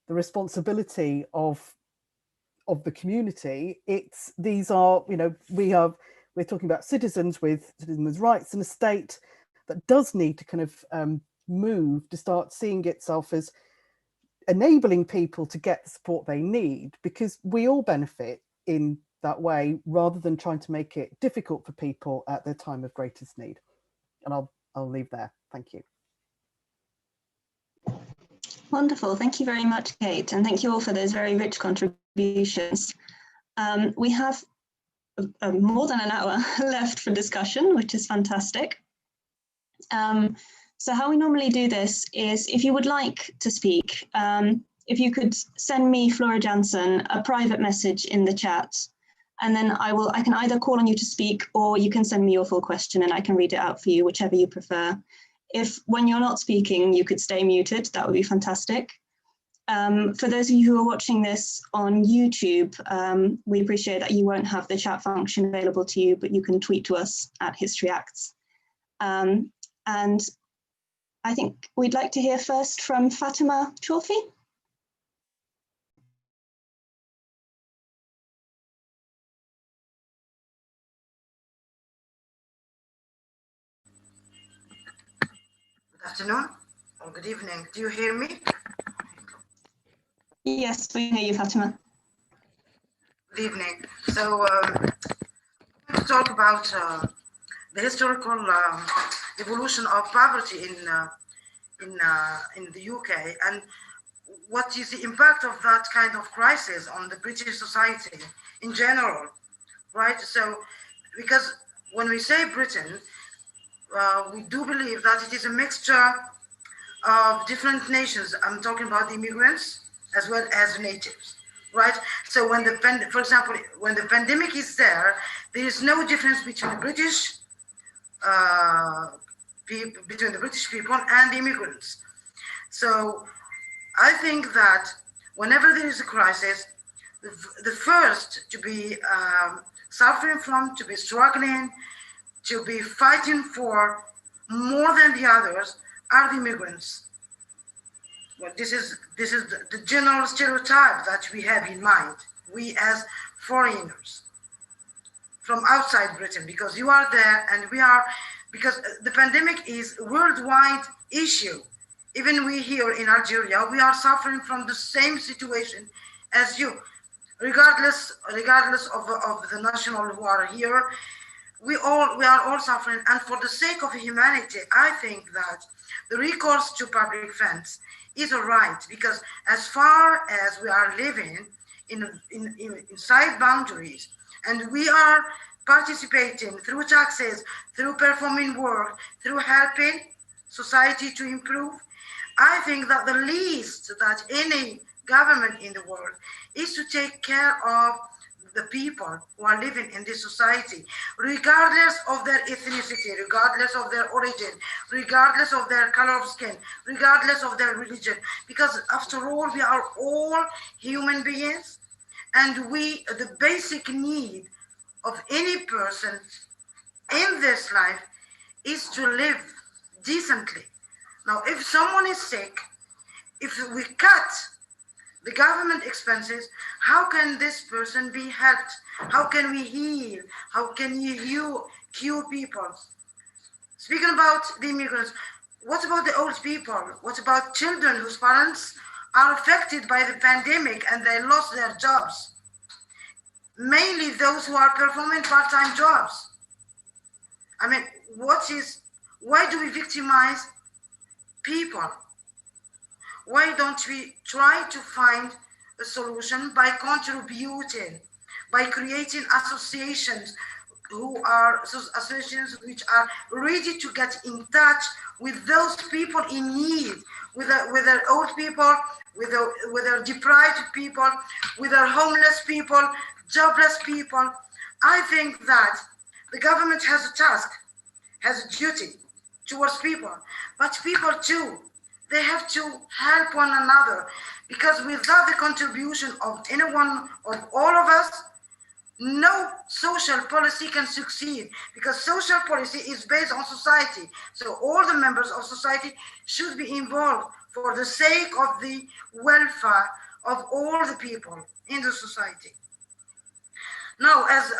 the responsibility of the community. These are, you know, we're talking about citizens with rights in a state that does need to kind of move to start seeing itself as enabling people to get the support they need, because we all benefit in that way, rather than trying to make it difficult for people at their time of greatest need. And I'll leave there. Thank you. Wonderful. Thank you very much, Kate. And thank you all for those very rich contributions. We have more than an hour left for discussion, which is fantastic. So how we normally do this is, if you would like to speak, if you could send me, Flora Jansen, a private message in the chat, and then I can either call on you to speak, or you can send me your full question and I can read it out for you, whichever you prefer. If when you're not speaking, you could stay muted, that would be fantastic. For those of you who are watching this on YouTube, we appreciate that you won't have the chat function available to you, but you can tweet to us at History Acts. And I think we'd like to hear first from Fatima Chorfi. Good afternoon or good evening. Do you hear me? Yes, we hear you, Fatima. Good evening. So I'm going to talk about the historical evolution of poverty in the UK, and what is the impact of that kind of crisis on the British society in general, right? So, because when we say Britain, we do believe that it is a mixture of different nations. I'm talking about immigrants as well as natives, right? So when for example, when the pandemic is there is no difference between the British people and the immigrants. So I think that whenever there is a crisis, the first to be suffering from, to be struggling, to be fighting for more than the others are the immigrants. Well, this is the general stereotype that we have in mind, we as foreigners from outside Britain, because you are there and we are, because the pandemic is a worldwide issue. Even we here in Algeria, we are suffering from the same situation as you, regardless of the national who are here. we are all suffering, and for the sake of humanity, I think that the recourse to public funds is a right, because as far as we are living inside boundaries, and we are participating through taxes, through performing work, through helping society to improve, I think that the least that any government in the world is to take care of the people who are living in this society, regardless of their ethnicity, regardless of their origin, regardless of their color of skin, regardless of their religion, because after all, we are all human beings, and the basic need of any person in this life is to live decently. Now, if someone is sick, if we cut the government expenses, how can this person be helped? How can we heal? How can you cure people? Speaking about the immigrants, what about the old people? What about children whose parents are affected by the pandemic and they lost their jobs? Mainly those who are performing part-time jobs. I mean, why do we victimize people? Why don't we try to find a solution by contributing, by creating associations which are ready to get in touch with those people in need, with their old people, with their deprived people, with their homeless people, jobless people. I think that the government has a task, has a duty towards people, but people too, they have to help one another, because without the contribution of anyone, of all of us, no social policy can succeed, because social policy is based on society. So all the members of society should be involved for the sake of the welfare of all the people in the society. Now, as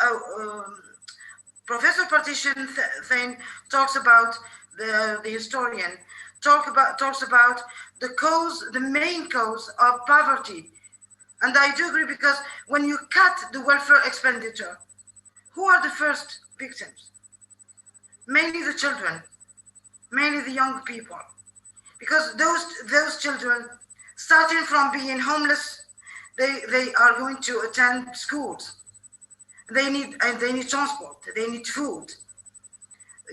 Professor Partition Thane talks about, the historian talks about the main cause of poverty. And I do agree, because when you cut the welfare expenditure, who are the first victims? Mainly the children, mainly the young people, because those children, starting from being homeless, they are going to attend schools. They need transport, they need food.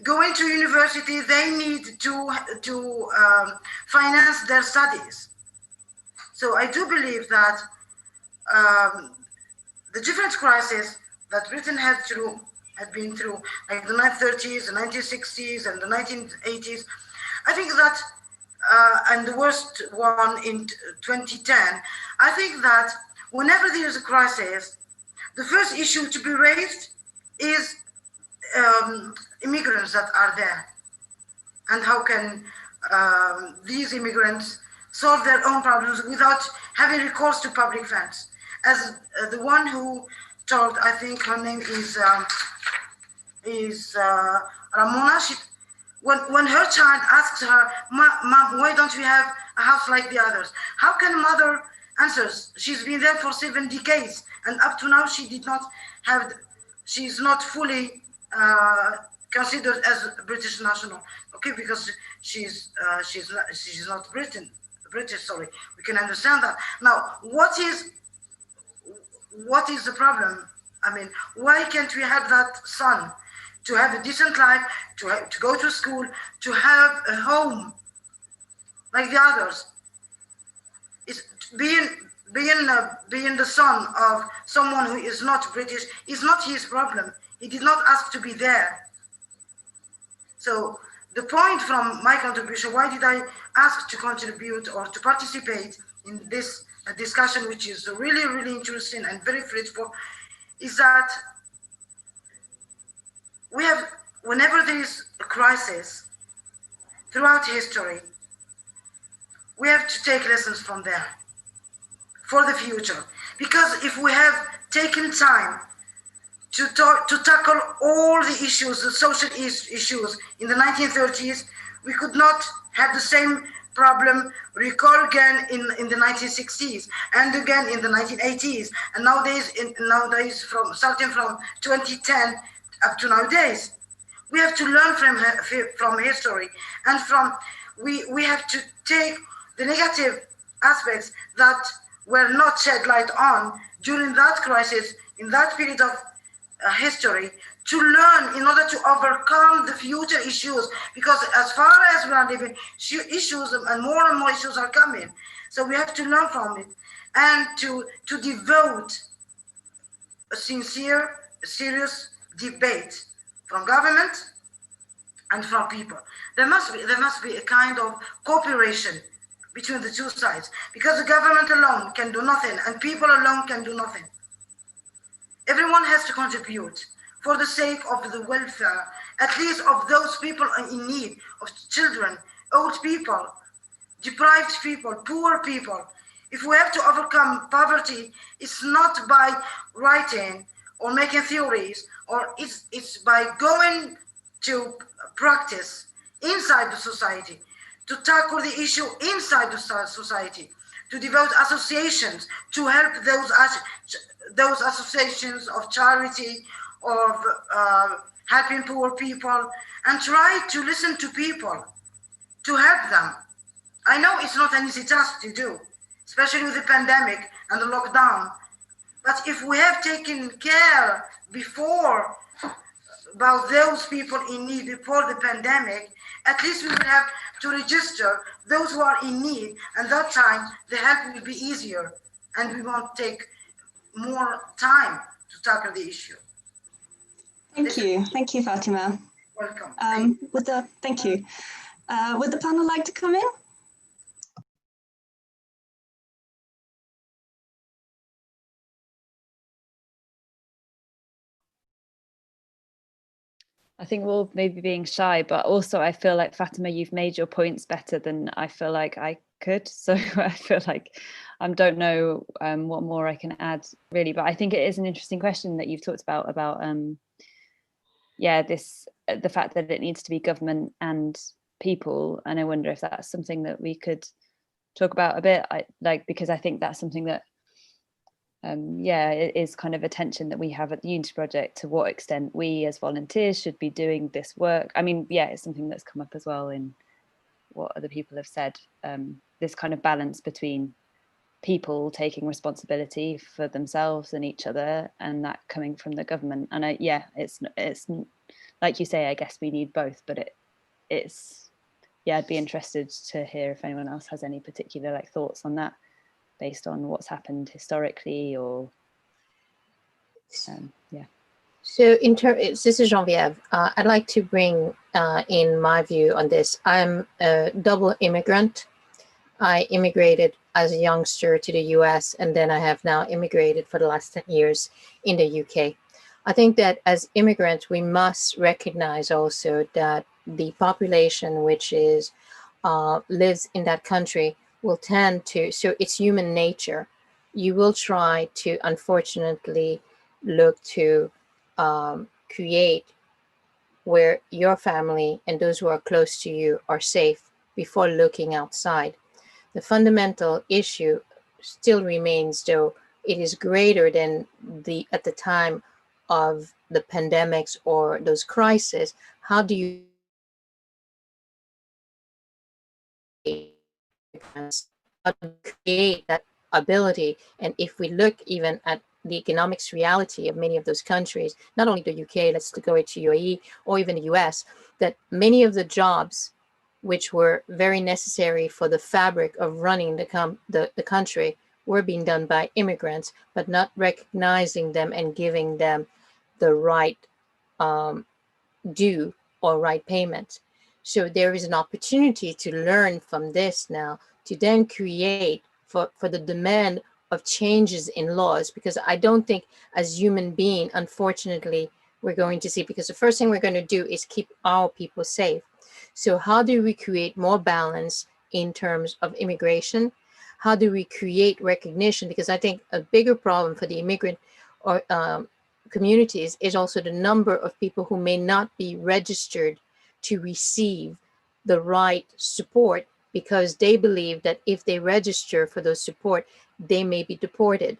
Going to university, they need to finance their studies. So I do believe that the different crises that Britain had been through, like the 1930s, the 1960s, and the 1980s, I think that, and the worst one in 2010, I think that whenever there is a crisis, the first issue to be raised is immigrants that are there, and how can these immigrants solve their own problems without having recourse to public funds. As the one who told, I think her name is Ramona, when her child asks her, Mom, why don't we have a house like the others? How can a mother answers? She's been there for 7 decades, and up to now she's not fully considered as a British national. Okay, because she's not British. Sorry, we can understand that. Now, what is the problem? I mean, why can't we have that son to have a decent life, to go to school, to have a home like the others? It's being the son of someone who is not British is not his problem. He did not ask to be there. So the point from my contribution, why did I ask to contribute or to participate in this discussion, which is really, really interesting and very fruitful, is that whenever there is a crisis throughout history, we have to take lessons from there for the future. Because if we have taken time to tackle all the issues, the social issues in the 1930s, we could not have the same problem recur again in the 1960s and again in the 1980s, and nowadays starting from 2010 up to nowadays. We have to learn from history, and we have to take the negative aspects that were not shed light on during that crisis, in that period of history, to learn in order to overcome the future issues, because as far as we are living, issues and more issues are coming. So we have to learn from it and to devote a sincere, serious debate from government and from people. There must be a kind of cooperation between the two sides, because the government alone can do nothing and people alone can do nothing. Everyone has to contribute for the sake of the welfare, at least of those people in need, of children, old people, deprived people, poor people. If we have to overcome poverty, it's not by writing or making theories, or it's by going to practice inside the society, to tackle the issue inside the society, to develop associations to help those associations of charity, of helping poor people, and try to listen to people, to help them. I know it's not an easy task to do, especially with the pandemic and the lockdown. But if we have taken care before about those people in need before the pandemic, at least we will have to register those who are in need, and that time the help will be easier and we won't take more time to tackle the issue. Thank you, Fatima. Welcome. Thank you. Would the panel like to come in? I think we're all maybe being shy, but also I feel like, Fatima, you've made your points better than I feel like I could. So I feel like I don't know what more I can add really, but I think it is an interesting question that you've talked about the fact that it needs to be government and people. And I wonder if that's something that we could talk about a bit, because I think that's something that it is kind of a tension that we have at the Unity Project, to what extent we as volunteers should be doing this work. I mean, it's something that's come up as well in what other people have said, this kind of balance between people taking responsibility for themselves and each other, and that coming from the government. And it's like you say, I guess we need both, but I'd be interested to hear if anyone else has any particular thoughts on that, based on what's happened historically, or So this is Geneviève. I'd like to bring in my view on this. I'm a double immigrant. I immigrated as a youngster to the US, and then I have now immigrated for the last 10 years in the UK. I think that as immigrants, we must recognize also that the population which is lives in that country will tend to, so it's human nature. You will try to, unfortunately, look to create where your family and those who are close to you are safe before looking outside. The fundamental issue still remains, though it is greater than at the time of the pandemics or those crises. How do you create that ability? And if we look even at the economics reality of many of those countries, not only the UK, let's go to UAE or even the US, that many of the jobs which were very necessary for the fabric of running the country were being done by immigrants, but not recognizing them and giving them the right due or right payment. So there is an opportunity to learn from this now, to then create for the demand of changes in laws, because I don't think as human beings, unfortunately, we're going to see, because the first thing we're going to do is keep our people safe. So how do we create more balance in terms of immigration? How do we create recognition? Because I think a bigger problem for the immigrant or communities is also the number of people who may not be registered to receive the right support, because they believe that if they register for those support, they may be deported.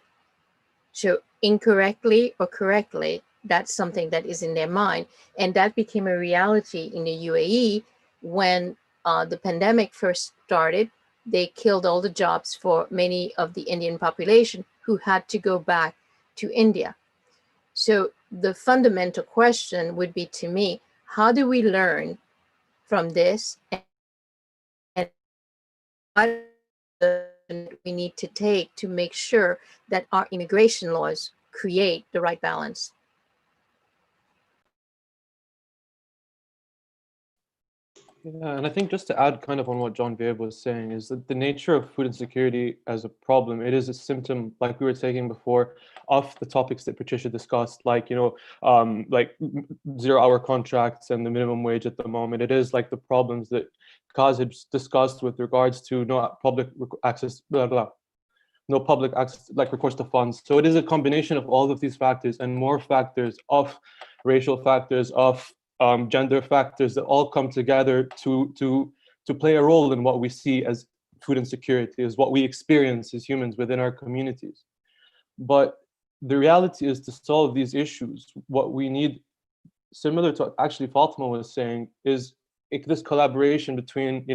So incorrectly or correctly, that's something that is in their mind. And that became a reality in the UAE when the pandemic first started. They killed all the jobs for many of the Indian population who had to go back to India. So the fundamental question would be, to me, how do we learn from this, and what we need to take to make sure that our immigration laws create the right balance? Yeah, and I think just to add kind of on what Geneviève was saying is that the nature of food insecurity as a problem, it is a symptom, like we were saying before, of the topics that Patricia discussed, like, like 0-hour contracts and the minimum wage at the moment. It is like the problems that Kaz had discussed with regards to no public access, no public access, like recourse to funds. So it is a combination of all of these factors and more factors of racial factors, of gender factors that all come together to play a role in what we see as food insecurity, is what we experience as humans within our communities. But the reality is, to solve these issues, what we need, similar to actually Fatima was saying, is this collaboration between,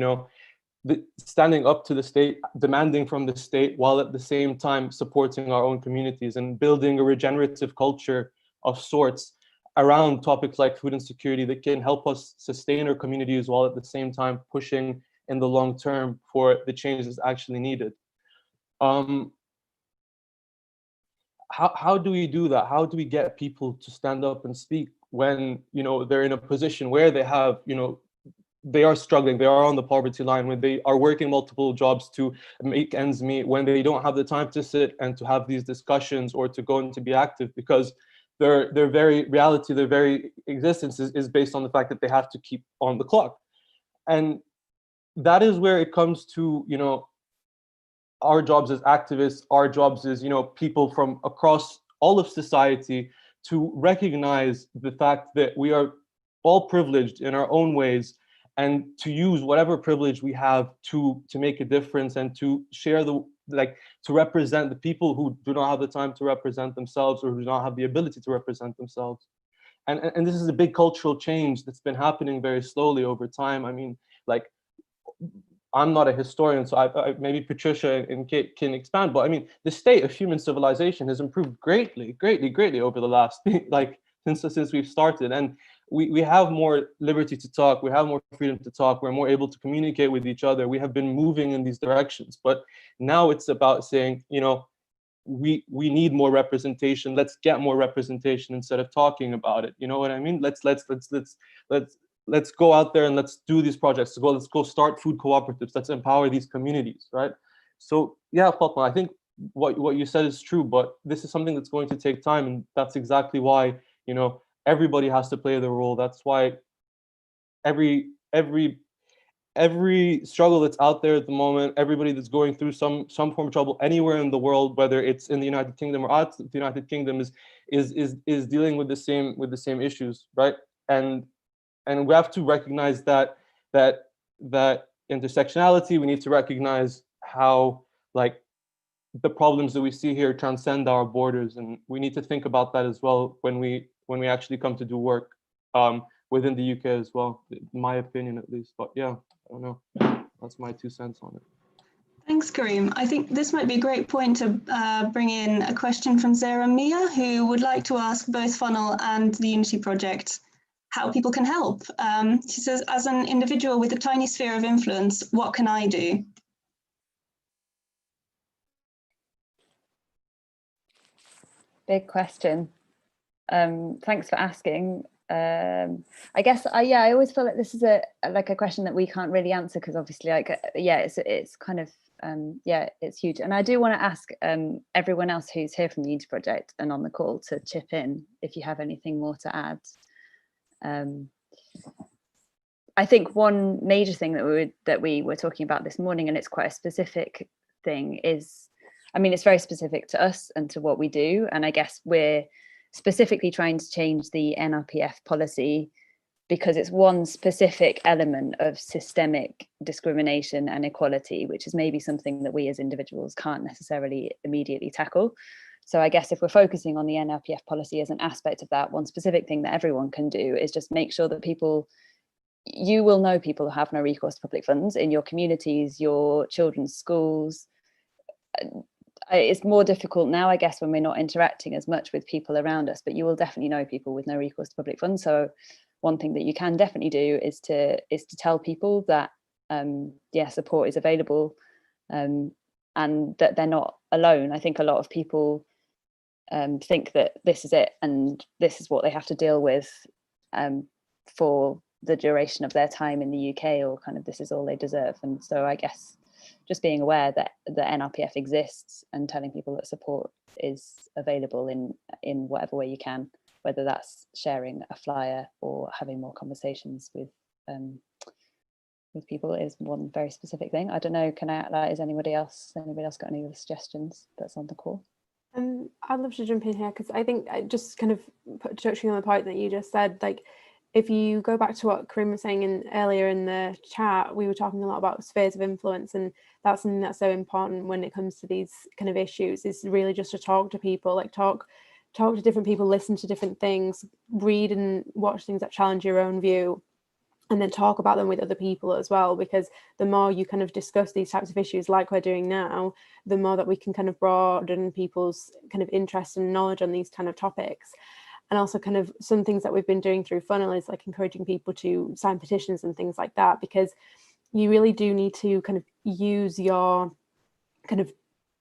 standing up to the state, demanding from the state, while at the same time supporting our own communities and building a regenerative culture of sorts around topics like food insecurity that can help us sustain our communities while at the same time pushing in the long term for the changes actually needed. How do we do that? How do we get people to stand up and speak when they're in a position where they have, they are struggling, they are on the poverty line, when they are working multiple jobs to make ends meet, when they don't have the time to sit and to have these discussions or to go and to be active, because their very reality, their very existence is based on the fact that they have to keep on the clock. And that is where it comes to, our jobs as activists, our jobs as, people from across all of society, to recognize the fact that we are all privileged in our own ways, and to use whatever privilege we have to make a difference and to share to represent the people who do not have the time to represent themselves, or who do not have the ability to represent themselves. And this is a big cultural change that's been happening very slowly over time. I mean, like, I'm not a historian, so I maybe Patricia and Kate can expand, but I mean, the state of human civilization has improved greatly over the last, since we've started. And we have more liberty to talk, we have more freedom to talk, we're more able to communicate with each other. We have been moving in these directions, but now it's about saying, we need more representation. Let's get more representation instead of talking about it. You know what I mean? Let's go out there and let's do these projects. Let's go start food cooperatives. Let's empower these communities, right? So yeah, Fatma, I think what you said is true, but this is something that's going to take time, and that's exactly why everybody has to play their role. That's why every struggle that's out there at the moment, everybody that's going through some form of trouble anywhere in the world, whether it's in the United Kingdom or out of the United Kingdom, is dealing with the same issues, right? And we have to recognize that intersectionality. We need to recognize how the problems that we see here transcend our borders, and we need to think about that as well when we actually come to do work within the UK as well, in my opinion at least. But yeah, I don't know. That's my 2 cents on it. Thanks, Karim. I think this might be a great point to bring in a question from Zara Mia, who would like to ask both Funnel and the Unity Project how people can help. She says, as an individual with a tiny sphere of influence, what can I do? Big question. Thanks for asking. I guess I always feel like this is a question that we can't really answer, because obviously it's kind of it's huge. And I do want to ask everyone else who's here from the Unity Project and on the call to chip in if you have anything more to add. I think one major thing that we were talking about this morning, and it's quite a specific thing, is, I mean, it's very specific to us and to what we do. And I guess we're specifically trying to change the NRPF policy because it's one specific element of systemic discrimination and equality, which is maybe something that we as individuals can't necessarily immediately tackle. So I guess if we're focusing on the NRPF policy as an aspect of that, one specific thing that everyone can do is just make sure that people, you will know people who have no recourse to public funds in your communities, your children's schools. It's more difficult now, I guess, when we're not interacting as much with people around us, but you will definitely know people with no recourse to public funds. So one thing that you can definitely do is to tell people that support is available, and that they're not alone. I think a lot of people think that this is it and this is what they have to deal with for the duration of their time in the UK, or kind of this is all they deserve. And so I guess just being aware that the NRPF exists and telling people that support is available in whatever way you can, whether that's sharing a flyer or having more conversations with people, is one very specific thing. I don't know, is anybody else got any other suggestions that's on the call? I'd love to jump in here, because I think just kind of touching on the point that you just said, like, if you go back to what Karim was saying earlier in the chat, we were talking a lot about spheres of influence, and that's something that's so important when it comes to these kind of issues, is really just to talk to people, like talk to different people, listen to different things, read and watch things that challenge your own view, and then talk about them with other people as well, because the more you kind of discuss these types of issues like we're doing now, the more that we can kind of broaden people's kind of interest and knowledge on these kind of topics. And also kind of some things that we've been doing through Funnel is like encouraging people to sign petitions and things like that, because you really do need to kind of use your kind of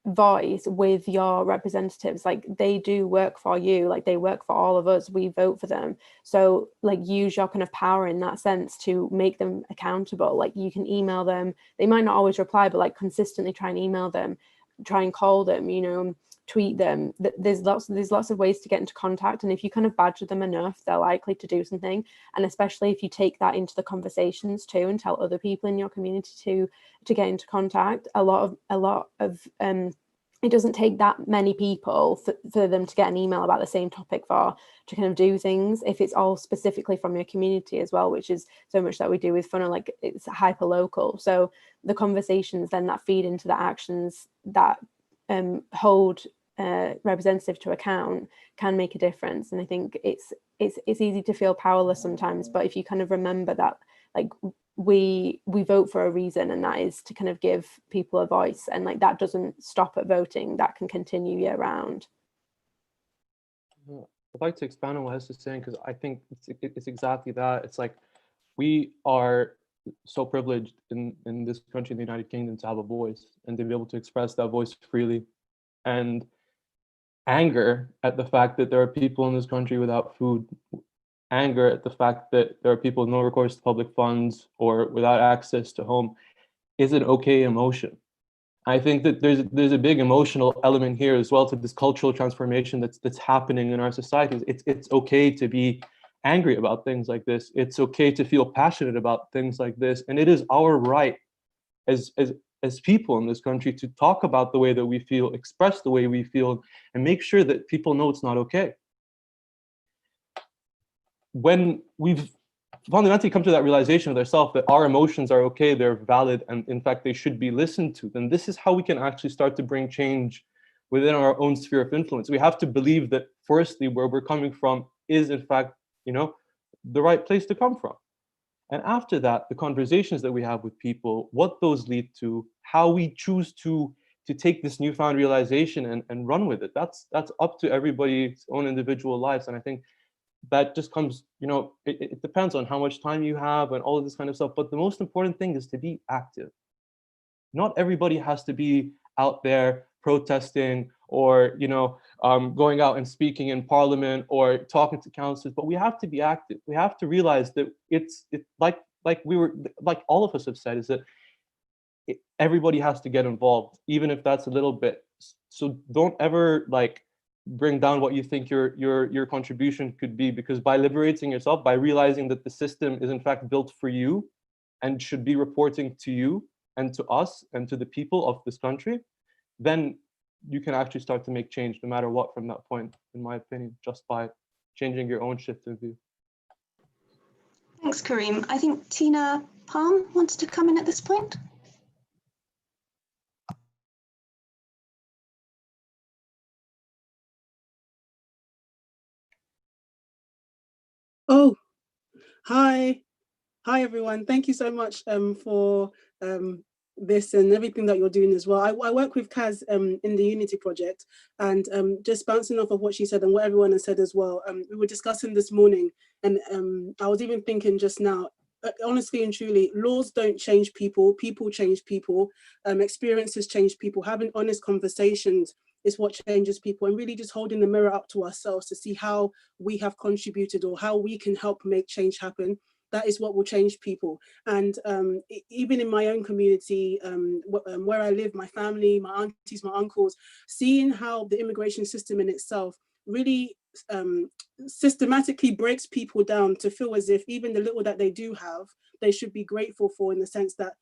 voice with your representatives. Like, they do work for you, like they work for all of us, we vote for them. So like, use your kind of power in that sense to make them accountable. Like, you can email them, they might not always reply, but like consistently try and email them, try and call them, you know, tweet them. There's lots of ways to get into contact, and if you kind of badger them enough, they're likely to do something. And especially if you take that into the conversations too, and tell other people in your community to get into contact. A lot of it doesn't take that many people for them to get an email about the same topic to kind of do things, if it's all specifically from your community as well, which is so much that we do with Funnel. Like, it's hyper local, so the conversations then that feed into the actions that hold representative to account can make a difference. And I think it's easy to feel powerless sometimes, but if you kind of remember that, like, we vote for a reason, and that is to kind of give people a voice, and like, that doesn't stop at voting, that can continue year round. I'd like to expand on what Hess is saying, because I think it's exactly that. It's like, we are so privileged in this country, in the United Kingdom, to have a voice and to be able to express that voice freely. And anger at the fact that there are people in this country without food, anger at the fact that there are people with no recourse to public funds or without access to home, is an okay emotion. I think that there's a big emotional element here as well to this cultural transformation that's happening in our societies. It's okay to be angry about things like this. It's okay to feel passionate about things like this, and it is our right as people in this country to talk about the way that we feel, express the way we feel, and make sure that people know it's not okay. When we've fundamentally come to that realization of ourselves that our emotions are okay, they're valid, and in fact they should be listened to, then this is how we can actually start to bring change within our own sphere of influence. We have to believe that, firstly, where we're coming from is in fact, the right place to come from. And after that, the conversations that we have with people, what those lead to, how we choose to take this newfound realization and run with it, that's up to everybody's own individual lives. And I think that just comes, it depends on how much time you have and all of this kind of stuff. But the most important thing is to be active. Not everybody has to be out there protesting or, going out and speaking in parliament or talking to councillors, but we have to be active. We have to realize that it's like all of us have said, is that everybody has to get involved, even if that's a little bit. So don't ever bring down what you think your contribution could be, because by liberating yourself, by realizing that the system is in fact built for you and should be reporting to you and to us and to the people of this country, then you can actually start to make change no matter what from that point, in my opinion, just by changing your own shift of view. Thanks, Karim. I think Tina Palm wants to come in at this point. Hi everyone. Thank you so much for this and everything that you're doing as well. I work with Kaz in the Unity Project, and just bouncing off of what she said and what everyone has said as well. We were discussing this morning, and I was even thinking just now, honestly and truly, laws don't change people, people change people, experiences change people. Having honest conversations is what changes people, and really just holding the mirror up to ourselves to see how we have contributed or how we can help make change happen. That is what will change people. And even in my own community, where I live, my family, my aunties, my uncles, seeing how the immigration system in itself really systematically breaks people down to feel as if even the little that they do have, they should be grateful for, in the sense that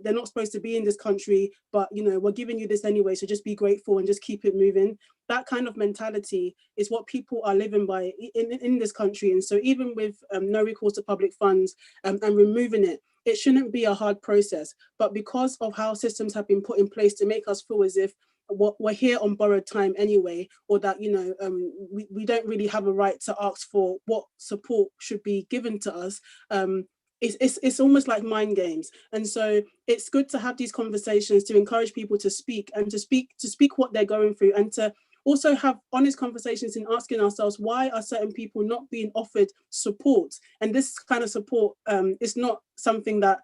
they're not supposed to be in this country, but we're giving you this anyway, so just be grateful and just keep it moving. That kind of mentality is what people are living by in this country. And so even with no recourse to public funds and removing it, it shouldn't be a hard process. But because of how systems have been put in place to make us feel as if we're here on borrowed time anyway, or that we don't really have a right to ask for what support should be given to us, it's almost like mind games. And so it's good to have these conversations, to encourage people to speak, and to speak what they're going through, and to also have honest conversations in asking ourselves, why are certain people not being offered support? And this kind of support is not something that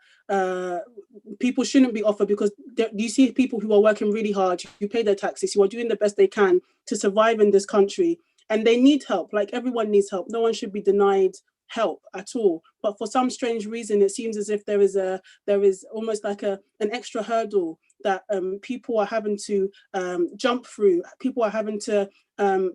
people shouldn't be offered, because you see people who are working really hard, who pay their taxes, who are doing the best they can to survive in this country, and they need help. Like, everyone needs help. No one should be denied help at all. But for some strange reason, it seems as if there is almost like an extra hurdle that people are having to jump through. People are having to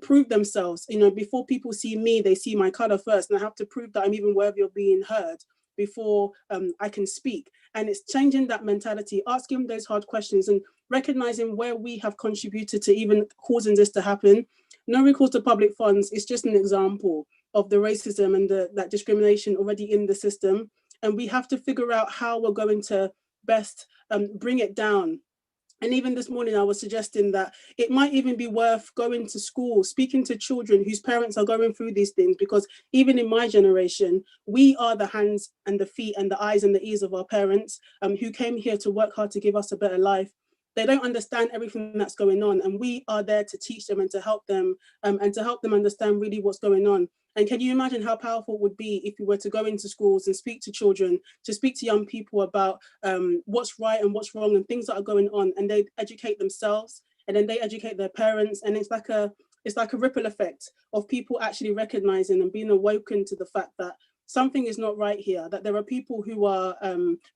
prove themselves. Before people see me, they see my color first, and I have to prove that I'm even worthy of being heard before I can speak. And it's changing that mentality, asking those hard questions, and recognizing where we have contributed to even causing this to happen. No recourse to public funds is just an example of the racism and that discrimination already in the system. And we have to figure out how we're going to best bring it down. And even this morning, I was suggesting that it might even be worth going to school, speaking to children whose parents are going through these things, because even in my generation, we are the hands and the feet and the eyes and the ears of our parents who came here to work hard to give us a better life. They don't understand everything that's going on, and we are there to teach them and to help them understand really what's going on. And can you imagine how powerful it would be if we were to go into schools and speak to children, to speak to young people about what's right and what's wrong and things that are going on, and they educate themselves, and then they educate their parents, and it's like a ripple effect of people actually recognizing and being awoken to the fact that something is not right here, that there are people who are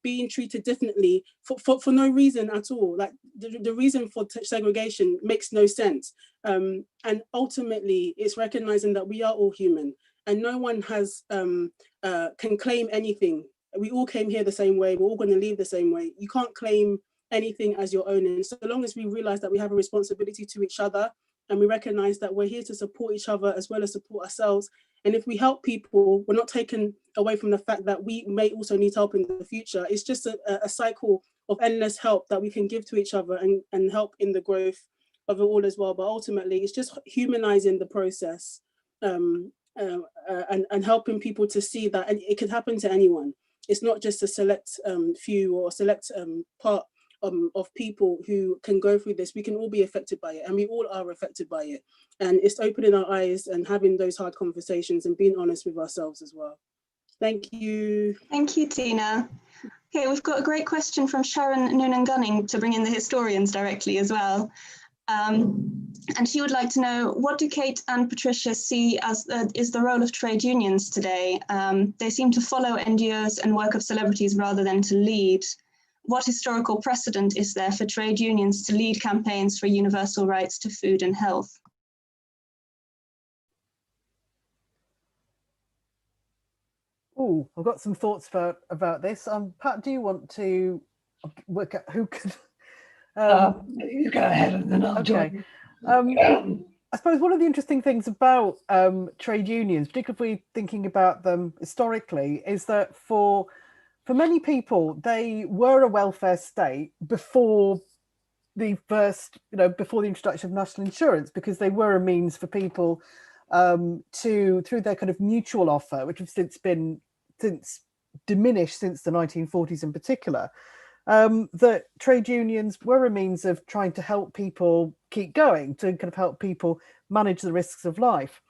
being treated differently for no reason at all. Like the reason for segregation makes no sense. And ultimately, it's recognizing that we are all human, and no one has can claim anything. We all came here the same way. We're all going to leave the same way. You can't claim anything as your own. And so long as we realize that we have a responsibility to each other, and we recognize that we're here to support each other as well as support ourselves. And if we help people, we're not taken away from the fact that we may also need help in the future. It's just a cycle of endless help that we can give to each other and help in the growth of it all as well. But ultimately, it's just humanizing the process and helping people to see that it could happen to anyone. It's not just a select few or select part of people who can go through this. We can all be affected by it, and we all are affected by it. And it's opening our eyes and having those hard conversations and being honest with ourselves as well. Thank you. Thank you, Tina. Okay, we've got a great question from Sharon Noonan Gunning to bring in the historians directly as well. And she would like to know, what do Kate and Patricia see as is the role of trade unions today? They seem to follow NGOs and work of celebrities rather than to lead. What historical precedent is there for trade unions to lead campaigns for universal rights to food and health? Oh, I've got some thoughts about this. Pat, do you want to work out who could? You go ahead and then I'll join. I suppose one of the interesting things about trade unions, particularly if we're thinking about them historically, is that for many people, they were a welfare state before the introduction of national insurance, because they were a means for people through their kind of mutual offer, which has since been diminished since the 1940s in particular, that trade unions were a means of trying to help people keep going, to kind of help people manage the risks of life.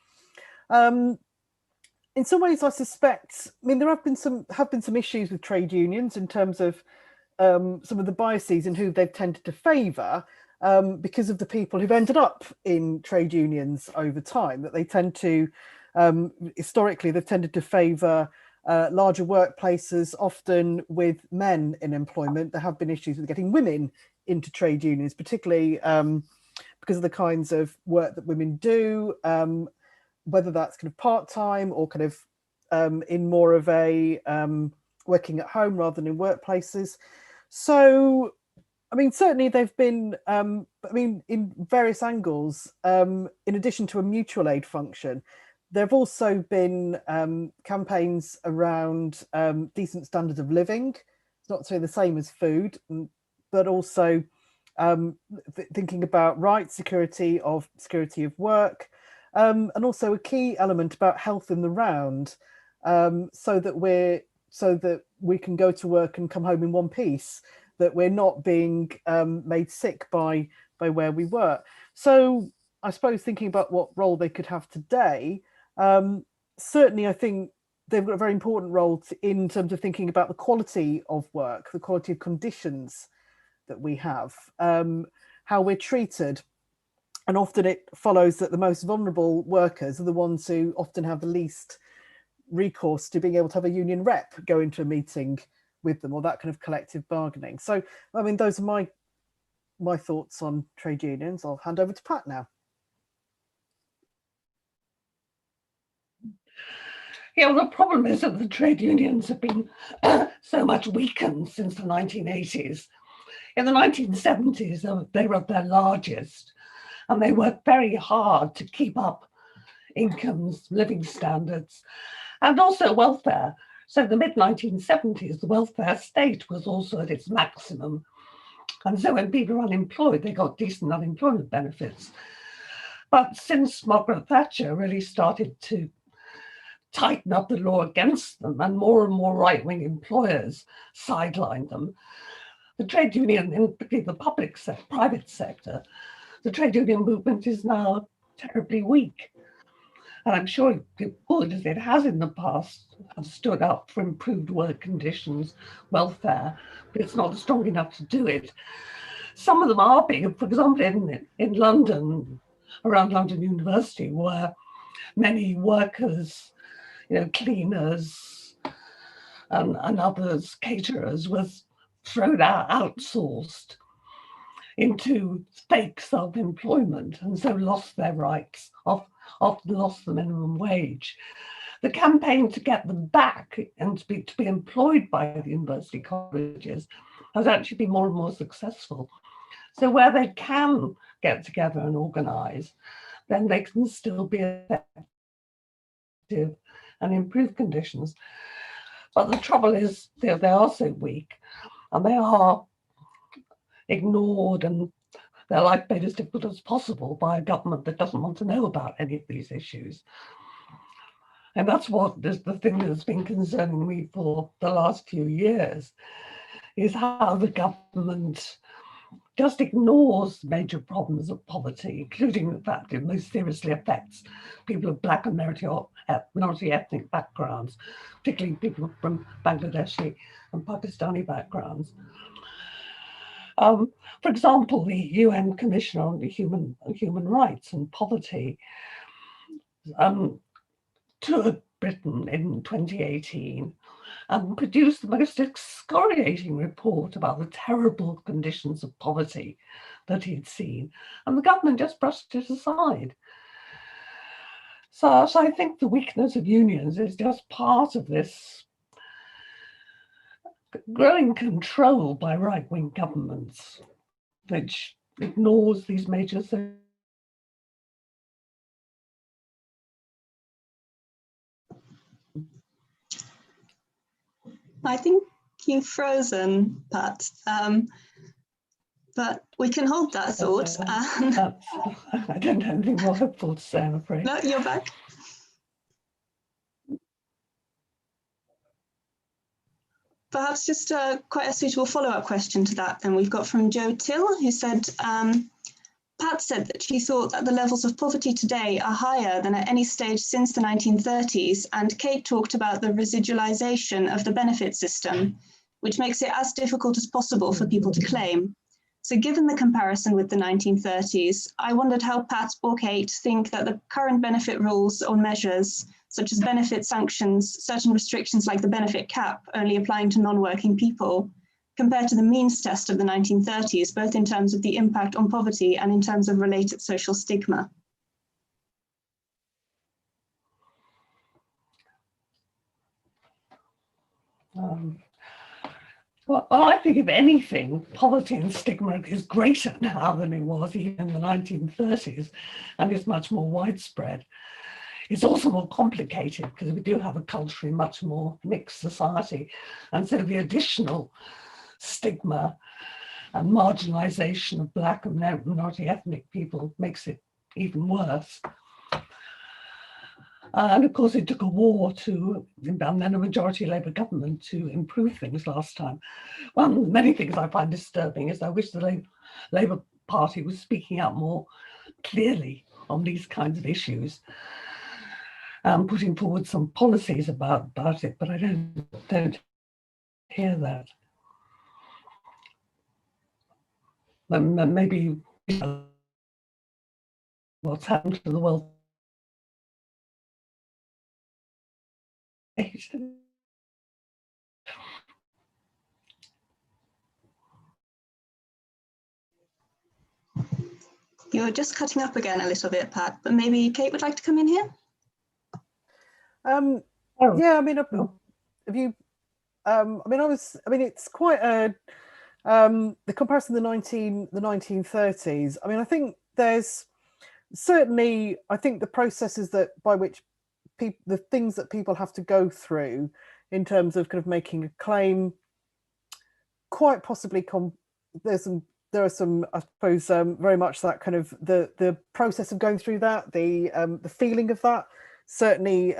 In some ways, I suspect, I mean, there have been some issues with trade unions in terms of some of the biases in who they've tended to favour, because of the people who've ended up in trade unions over time, that they tend to, historically, they've tended to favour larger workplaces, often with men in employment. There have been issues with getting women into trade unions, particularly because of the kinds of work that women do, whether that's kind of part-time or kind of in more of a working at home rather than in workplaces. So, I mean, certainly they've been, I mean, in various angles, in addition to a mutual aid function, there have also been campaigns around decent standards of living. It's not so the same as food, but also thinking about rights, security of work, and also a key element about health in the round, so that we can go to work and come home in one piece, that we're not being made sick by where we work. So I suppose thinking about what role they could have today, certainly I think they've got a very important role in terms of thinking about the quality of work, the quality of conditions that we have, how we're treated. And often it follows that the most vulnerable workers are the ones who often have the least recourse to being able to have a union rep go into a meeting with them, or that kind of collective bargaining. So, I mean, those are my thoughts on trade unions. I'll hand over to Pat now. Yeah, well, the problem is that the trade unions have been so much weakened since the 1980s. In the 1970s, they were at their largest, and they worked very hard to keep up incomes, living standards, and also welfare. So the mid-1970s, the welfare state was also at its maximum. And so when people were unemployed, they got decent unemployment benefits. But since Margaret Thatcher really started to tighten up the law against them, and more right-wing employers sidelined them, the trade union, in particular the private sector, the trade union movement is now terribly weak. And I'm sure it would, as it has in the past, have stood up for improved work conditions, welfare, but it's not strong enough to do it. Some of them are big, for example, in London, around London University, where many workers, cleaners and others, caterers, was thrown out, outsourced into fake self-employment, and so lost their rights, often lost the minimum wage. The campaign to get them back and to be employed by the university colleges has actually been more and more successful. So where they can get together and organise, then they can still be effective and improve conditions. But the trouble is they are so weak, and they are ignored, and their life made as difficult as possible by a government that doesn't want to know about any of these issues. And that's what is the thing that's been concerning me for the last few years, is how the government just ignores major problems of poverty, including the fact it most seriously affects people of Black and minority ethnic backgrounds, particularly people from Bangladeshi and Pakistani backgrounds. For example, the UN Commission on Human Rights and Poverty toured Britain in 2018 and produced the most excoriating report about the terrible conditions of poverty that he'd seen, and the government just brushed it aside. So I think the weakness of unions is just part of this growing control by right-wing governments, which ignores these major. I think you've frozen, Pat, but we can hold that thought. I don't have anything more hopeful to say, I'm afraid. No, you're back. perhaps just quite a suitable follow-up question to that. Then we've got from Joe Till, who said, Pat said that she thought that the levels of poverty today are higher than at any stage since the 1930s, and Kate talked about the residualization of the benefit system, which makes it as difficult as possible for people to claim. So given the comparison with the 1930s, I wondered how Pat or Kate think that the current benefit rules or measures, such as benefit sanctions, certain restrictions like the benefit cap only applying to non-working people, compared to the means test of the 1930s, both in terms of the impact on poverty and in terms of related social stigma. Well, I think if anything, poverty and stigma is greater now than it was even in the 1930s, and is much more widespread. It's also more complicated because we do have a culturally much more mixed society, and so the additional stigma and marginalization of Black and minority ethnic people makes it even worse. And of course, it took a war to, and then a majority Labour government to improve things last time. One of the many things I find disturbing is I wish the Labour Party was speaking out more clearly on these kinds of issues, putting forward some policies about it, but I don't hear that. Maybe what's happened to the world. You're just cutting up again a little bit, Pat, but maybe Kate would like to come in here? Yeah, I mean, have you, it's quite a, the comparison to the 1930s. I mean, I think there's certainly, I think the processes that by which the things that people have to go through in terms of kind of making a claim, quite possibly there are some, I suppose, very much that kind of the process of going through that, the feeling of that, certainly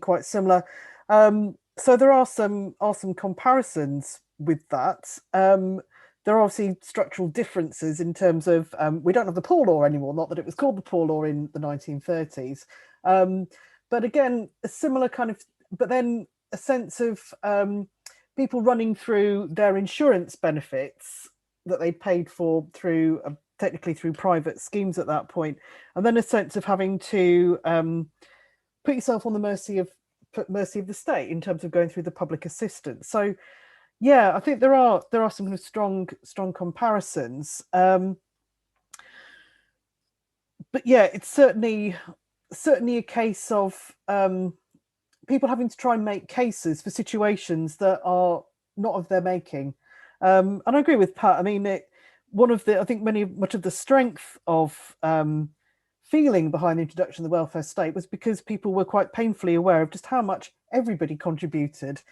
quite similar. So there are some comparisons with that. There are obviously structural differences in terms of we don't have the poor law anymore. Not that it was called the poor law in the 1930s. But again, a similar kind of, but then a sense of people running through their insurance benefits that they paid for through, technically through private schemes at that point, and then a sense of having to put yourself on the mercy of the state in terms of going through the public assistance. So, yeah, I think there are some kind of strong comparisons. But yeah, it's certainly a case of people having to try and make cases for situations that are not of their making. And I agree with Pat. I mean, I think much of the strength of feeling behind the introduction of the welfare state was because people were quite painfully aware of just how much everybody contributed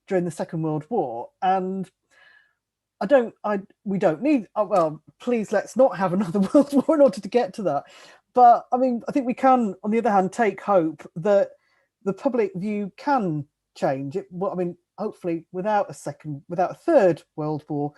during the Second World War. And we don't need, well, please let's not have another world war in order to get to that. But I mean, I think we can, on the other hand, take hope that the public view can change. Well, I mean, hopefully without a third world war,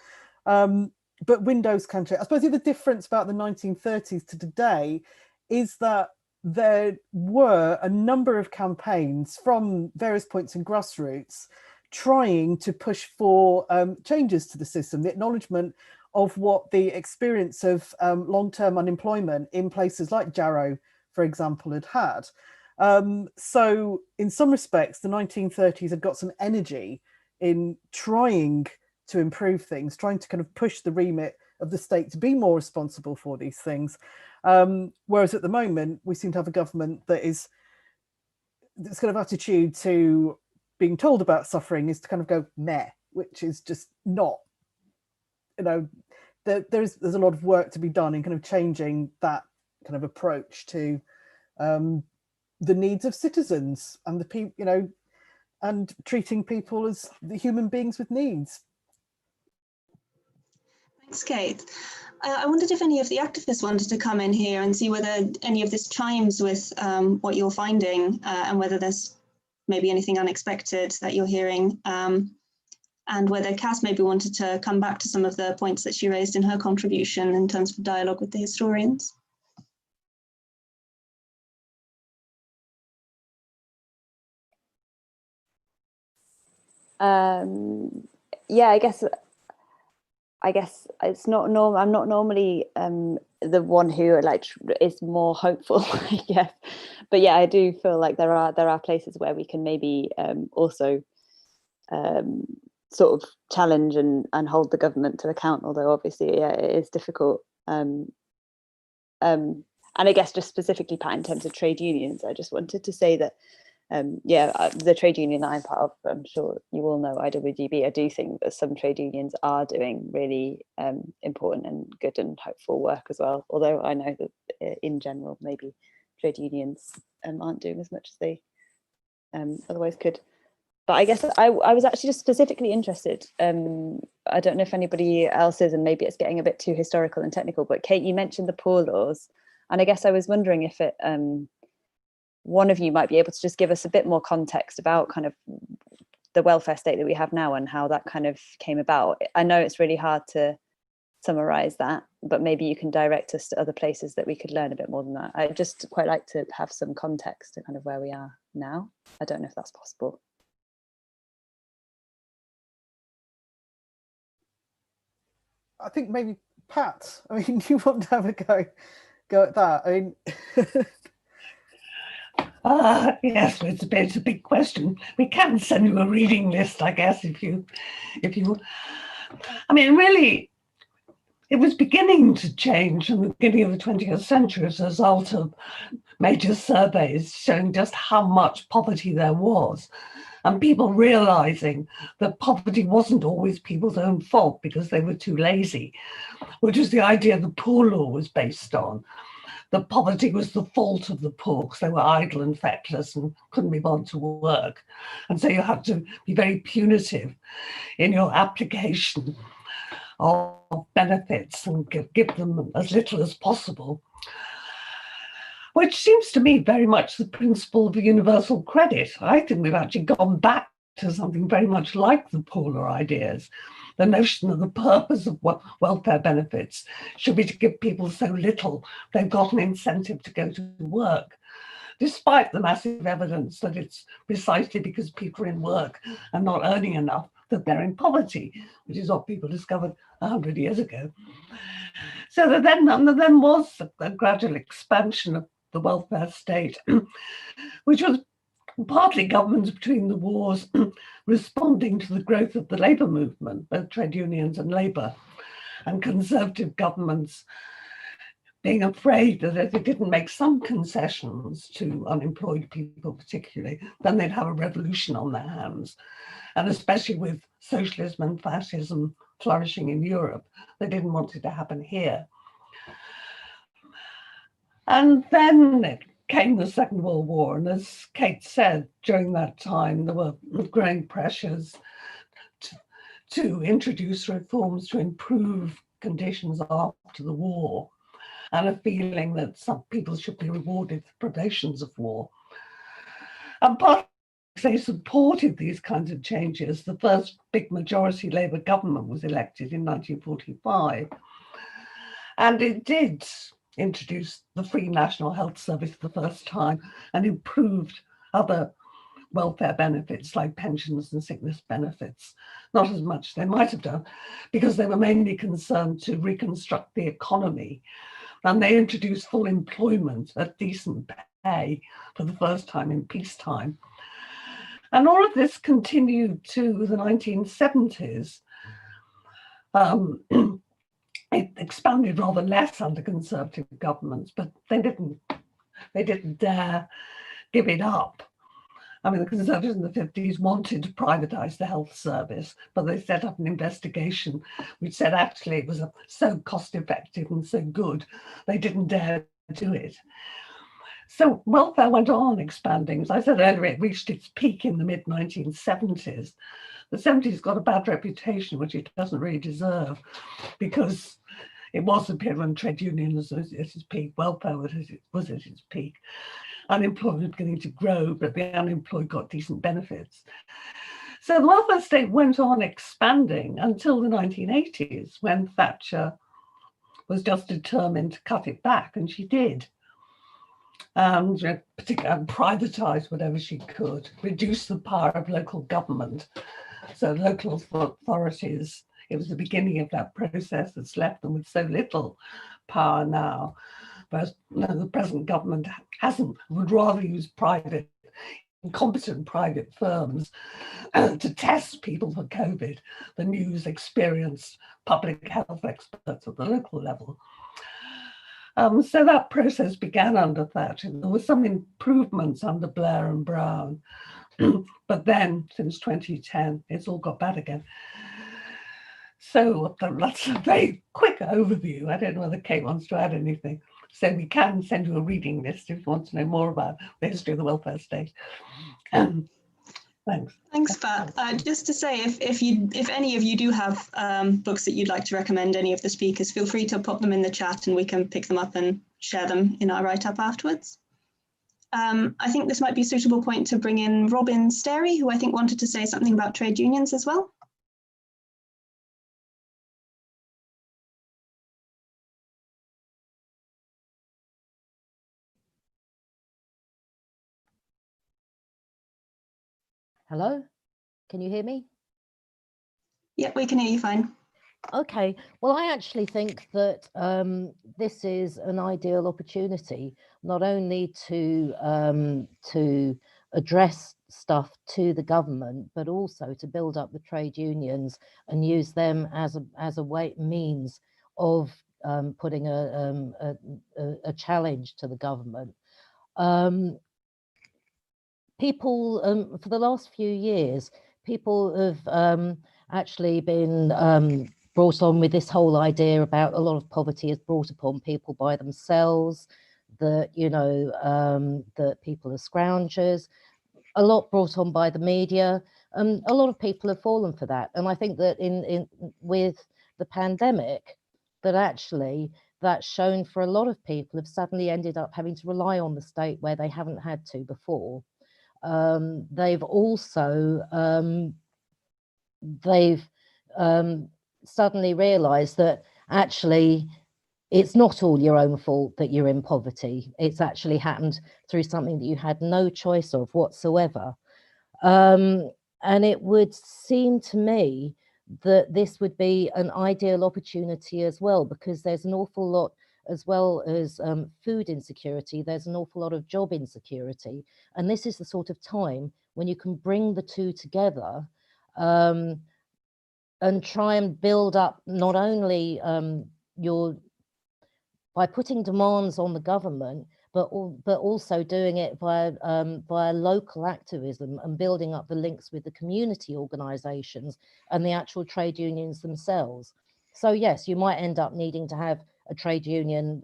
but windows can change. I suppose the other difference about the 1930s to today is that there were a number of campaigns from various points in grassroots trying to push for changes to the system, the acknowledgement of what the experience of long-term unemployment in places like Jarrow, for example, had. So in some respects, the 1930s had got some energy in trying to improve things, trying to kind of push the remit of the state to be more responsible for these things. Whereas at the moment, we seem to have a government this kind of attitude to being told about suffering is to kind of go meh, which is just not, there's a lot of work to be done in kind of changing that kind of approach to the needs of citizens and the people, and treating people as the human beings with needs. Thanks, Kate. I wondered if any of the activists wanted to come in here and see whether any of this chimes with what you're finding and whether there's maybe anything unexpected that you're hearing. And and whether Cass maybe wanted to come back to some of the points that she raised in her contribution in terms of dialogue with the historians. Yeah, I guess it's not normal. I'm not normally the one who like is more hopeful, I guess. But yeah, I do feel like there are places where we can maybe also sort of challenge and hold the government to account. Although obviously, yeah, it is difficult. And I guess just specifically, Pat, in terms of trade unions, I just wanted to say that. The trade union that I'm part of, I'm sure you all know, IWGB, I do think that some trade unions are doing really important and good and hopeful work as well. Although I know that in general, maybe trade unions aren't doing as much as they otherwise could. But I guess I was actually just specifically interested. I don't know if anybody else is, and maybe it's getting a bit too historical and technical, but Kate, you mentioned the poor laws. And I guess I was wondering if it, one of you might be able to just give us a bit more context about kind of the welfare state that we have now and how that kind of came about. I know it's really hard to summarize that, but maybe you can direct us to other places that we could learn a bit more than that. I'd just quite like to have some context to kind of where we are now. I don't know if that's possible. I think maybe Pat, I mean, you want to have a go at that? I mean, yes, it's a big question. We can send you a reading list, I guess, if you. I mean, really, it was beginning to change in the beginning of the 20th century as a result of major surveys showing just how much poverty there was, and people realizing that poverty wasn't always people's own fault because they were too lazy, which is the idea the Poor Law was based on. That poverty was the fault of the poor because they were idle and feckless and couldn't be bothered to work. And so you had to be very punitive in your application of benefits and give them as little as possible, which seems to me very much the principle of universal credit. I think we've actually gone back to something very much like the Poor Law ideas. The notion that the purpose of welfare benefits should be to give people so little they've got an incentive to go to work, despite the massive evidence that it's precisely because people are in work and not earning enough that they're in poverty, which is what people discovered 100 years ago. So there then was a gradual expansion of the welfare state, which was partly governments between the wars responding to the growth of the labour movement, both trade unions and labour, and conservative governments being afraid that if they didn't make some concessions to unemployed people particularly, then they'd have a revolution on their hands. And especially with socialism and fascism flourishing in Europe, they didn't want it to happen here. And then it came the Second World War, and as Kate said, during that time there were growing pressures to introduce reforms to improve conditions after the war, and a feeling that some people should be rewarded for privations of war. And partly they supported these kinds of changes. The first big majority Labour government was elected in 1945, and it did introduced the free National Health Service for the first time and improved other welfare benefits like pensions and sickness benefits, not as much as they might have done, because they were mainly concerned to reconstruct the economy. And they introduced full employment at decent pay for the first time in peacetime. And all of this continued to the 1970s. It expanded rather less under conservative governments, but they didn't dare give it up. I mean, the Conservatives in the 50s wanted to privatise the health service, but they set up an investigation which said actually it was so cost effective and so good, they didn't dare do it. So welfare went on expanding. As I said earlier, it reached its peak in the mid-1970s. The 70s got a bad reputation, which it doesn't really deserve, because it was a period when trade unions was at its peak, welfare was at its peak. Unemployment was beginning to grow, but the unemployed got decent benefits. So the welfare state went on expanding expanding until the 1980s, when Thatcher was just determined to cut it back, and she did. Particularly privatise whatever she could, reduce the power of local government. So local authorities, it was the beginning of that process that's left them with so little power now. Whereas the present government would rather use incompetent private firms to test people for COVID than use experienced public health experts at the local level. So that process began under Thatcher. There were some improvements under Blair and Brown, but then since 2010, it's all got bad again. So that's a very quick overview. I don't know whether Kate wants to add anything. So we can send you a reading list if you want to know more about the history of the welfare state. Thanks. Thanks, Pat. Just to say, if any of you do have books that you'd like to recommend any of the speakers, feel free to pop them in the chat and we can pick them up and share them in our write-up afterwards. I think this might be a suitable point to bring in Robin Sterry, who I think wanted to say something about trade unions as well. Hello, can you hear me? Yeah, we can hear you fine. Okay, well, I actually think that this is an ideal opportunity, not only to address stuff to the government, but also to build up the trade unions and use them as a means of putting a challenge to the government. People, for the last few years, people have actually been brought on with this whole idea about a lot of poverty is brought upon people by themselves, that, that people are scroungers, a lot brought on by the media. A lot of people have fallen for that. And I think that with the pandemic, that actually that's shown for a lot of people have suddenly ended up having to rely on the state where they haven't had to before. They've also suddenly realized that actually it's not all your own fault that you're in poverty. It's actually happened through something that you had no choice of whatsoever. And it would seem to me that this would be an ideal opportunity as well, because there's an awful lot, as well as food insecurity, there's an awful lot of job insecurity. And this is the sort of time when you can bring the two together and try and build up not only by putting demands on the government, but also doing it via local activism and building up the links with the community organisations and the actual trade unions themselves. So yes, you might end up needing to have a trade union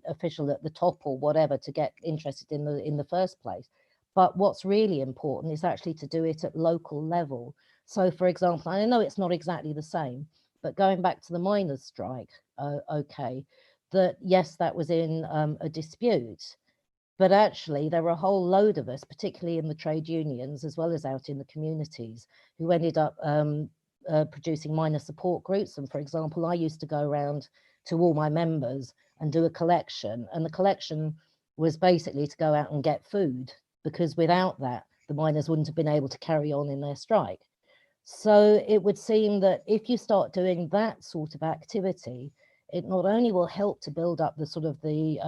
official at the top or whatever to get interested in the first place. But what's really important is actually to do it at local level. So for example, I know it's not exactly the same, but going back to the miners' strike, okay, that yes, that was in a dispute, but actually there were a whole load of us, particularly in the trade unions, as well as out in the communities, who ended up producing miner support groups. And for example, I used to go around to all my members and do a collection, and the collection was basically to go out and get food, because without that, the miners wouldn't have been able to carry on in their strike. So it would seem that if you start doing that sort of activity, it not only will help to build up the sort of the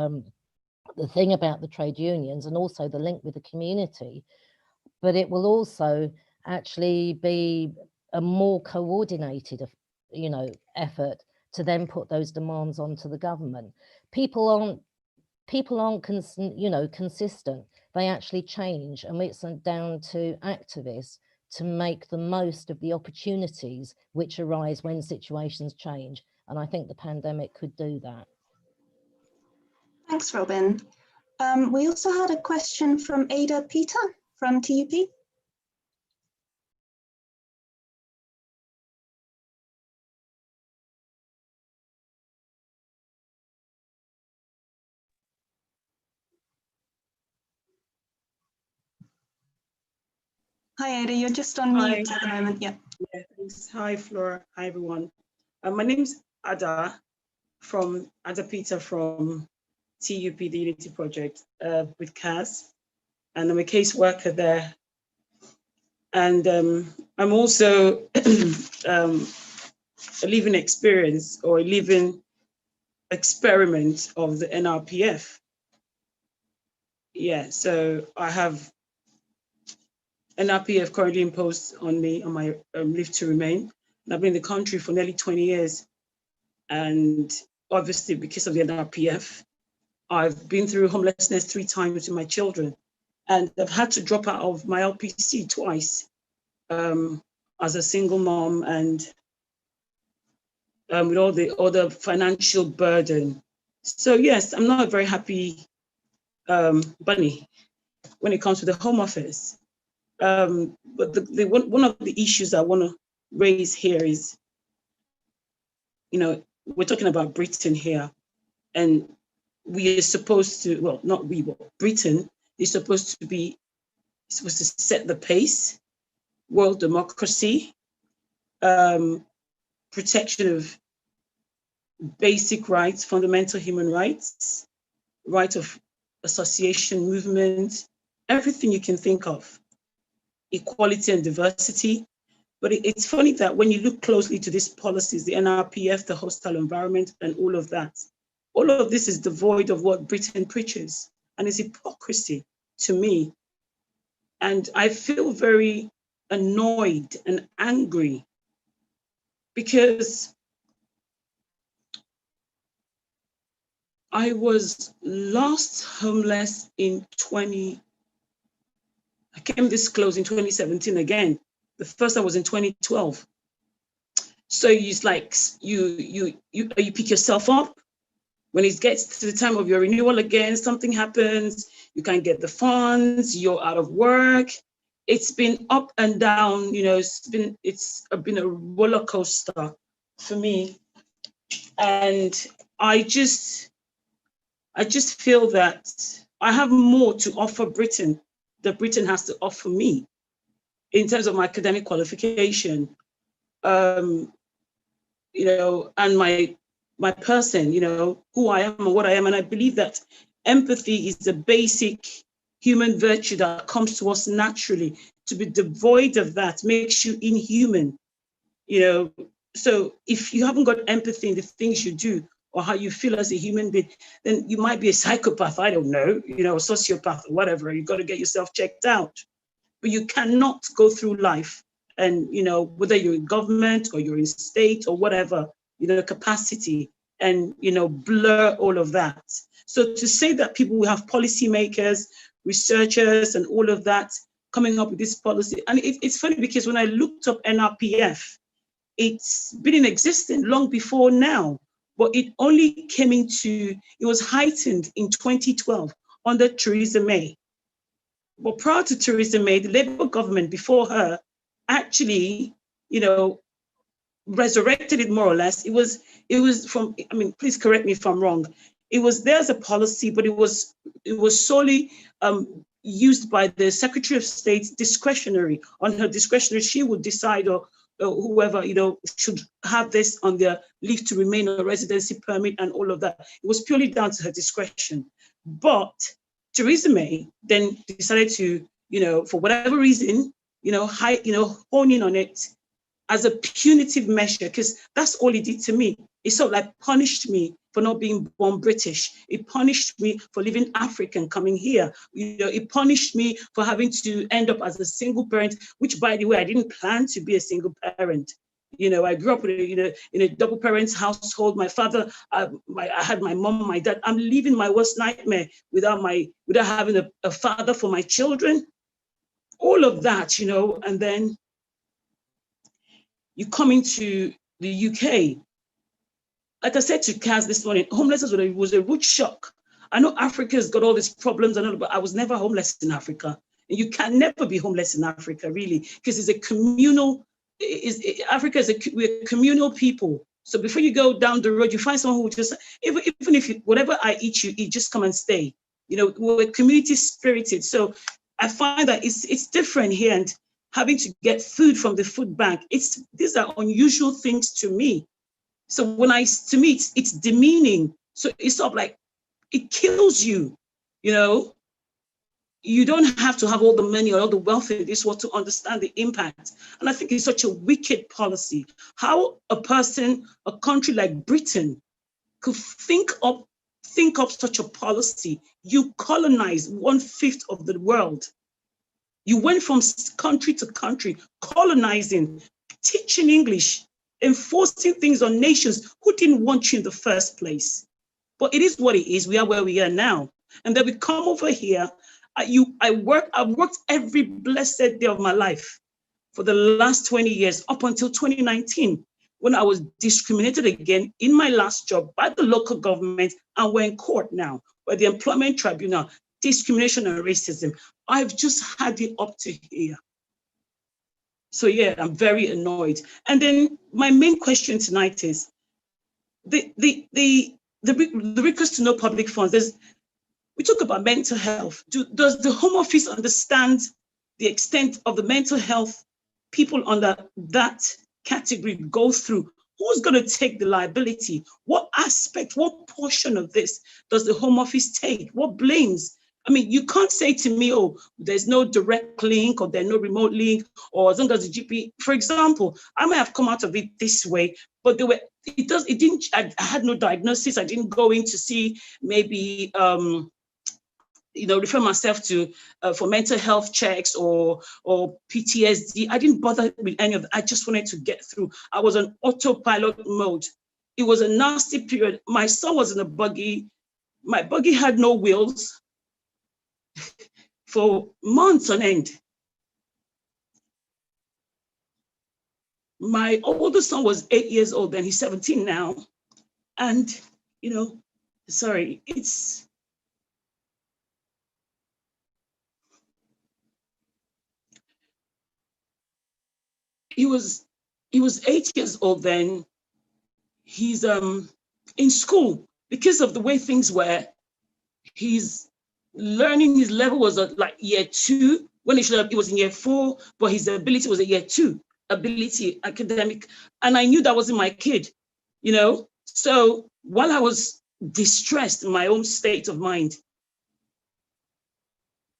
thing about the trade unions and also the link with the community, but it will also actually be a more coordinated, effort to then put those demands onto the government. People aren't consistent. They actually change, and it's down to activists to make the most of the opportunities which arise when situations change. And I think the pandemic could do that. Thanks, Robin. We also had a question from Ada Peter from TUP. Hi, Ada, you're just on mute at the moment. Yeah. Yeah, thanks. Hi, Flora. Hi, everyone. My name's Ada Peter from TUP, the Unity Project, with CAS, and I'm a caseworker there. And I'm also a living experience or a living experiment of the NRPF. Yeah, so I have NRPF currently imposed on me on my leave to remain. And I've been in the country for nearly 20 years. And obviously because of the NRPF, I've been through homelessness 3 times with my children. And I've had to drop out of my LPC twice as a single mom and with all the other financial burden. So yes, I'm not a very happy bunny when it comes to the Home Office. But one of the issues I want to raise here is, you know, we're talking about Britain here, and we are supposed to, well, not we, but Britain is supposed to set the pace, world democracy, protection of basic rights, fundamental human rights, right of association, movement, everything you can think of, equality and diversity. But it's funny that when you look closely to these policies, the NRPF, the hostile environment, and all of this is devoid of what Britain preaches, and it's hypocrisy to me. And I feel very annoyed and angry because I was last homeless in I came this close in 2017 again. The first time was in 2012. So it's like you pick yourself up. When it gets to the time of your renewal again, something happens, you can't get the funds, you're out of work. It's been up and down, you know, it's been a roller coaster for me. And I just feel that I have more to offer Britain that Britain has to offer me in terms of my academic qualification, you know, and my person, you know, who I am and what I am. And I believe that empathy is the basic human virtue that comes to us naturally. To be devoid of that makes you inhuman, you know. So if you haven't got empathy in the things you do or how you feel as a human being, then you might be a psychopath, I don't know, you know, a sociopath or whatever. You've got to get yourself checked out. But you cannot go through life and, you know, whether you're in government or you're in state or whatever, you know, capacity and, you know, blur all of that. So to say that people will have policymakers, researchers and all of that coming up with this policy. And it's funny because when I looked up NRPF, it's been in existence long before now, but it only came it was heightened in 2012 under Theresa May. But prior to Theresa May, the Labour government before her actually, you know, resurrected it more or less. It was from, I mean, please correct me if I'm wrong. It was there as a policy, but it was solely used by the Secretary of State discretionary. On her discretionary, she would decide or whoever, you know, should have this on their leave to remain or residency permit and all of that. It was purely down to her discretion. But Theresa May then decided to, you know, for whatever reason, you know, hone in on it as a punitive measure, because that's all it did to me. It sort of like punished me for not being born British. It punished me for living African coming here. You know, it punished me for having to end up as a single parent, which, by the way, I didn't plan to be a single parent. You know, I grew up in a double parents household. My father, I had my mom, my dad. I'm living my worst nightmare without having a father for my children. All of that, you know, and then you come into the UK. Like I said to Kaz this morning, homelessness was a rude shock. I know Africa's got all these problems, but I was never homeless in Africa. And you can never be homeless in Africa, really, because it's a communal, Africa is we're communal people. So before you go down the road, you find someone who will just, even if whatever I eat, you eat, just come and stay. You know, we're community spirited. So I find that it's different here. And having to get food from the food bank. These are unusual things to me. So to me, it's demeaning. So it's sort of like, it kills you, you know? You don't have to have all the money or all the wealth in this world to understand the impact. And I think it's such a wicked policy. How a country like Britain could think up such a policy. You colonize 1/5 of the world. You went from country to country, colonizing, teaching English, enforcing things on nations who didn't want you in the first place. But it is what it is. We are where we are now. And then we come over here. I've worked every blessed day of my life for the last 20 years, up until 2019, when I was discriminated again in my last job by the local government, and we're in court now, by the Employment Tribunal, discrimination and racism. I've just had it up to here. So yeah, I'm very annoyed. And then my main question tonight is, the request to no public funds. We talk about mental health. Does the Home Office understand the extent of the mental health people under that category go through? Who's going to take the liability? What aspect, what portion of this does the Home Office take? What blames? I mean, you can't say to me, oh, there's no direct link or there's no remote link, or as long as the GP, for example, I might have come out of it this way, but I had no diagnosis. I didn't go in to see maybe, refer myself to for mental health checks or PTSD. I didn't bother with any of that. I just wanted to get through. I was on autopilot mode. It was a nasty period. My son was in a buggy. My buggy had no wheels for months on end. My older son was 8 years old, and he's 17 now. And, sorry, He was 8 years old then. He's in school. Because of the way things were, his learning, his level was at like year 2, when it was in year 4, but his ability was at year 2, academic. And I knew that wasn't my kid, So while I was distressed in my own state of mind,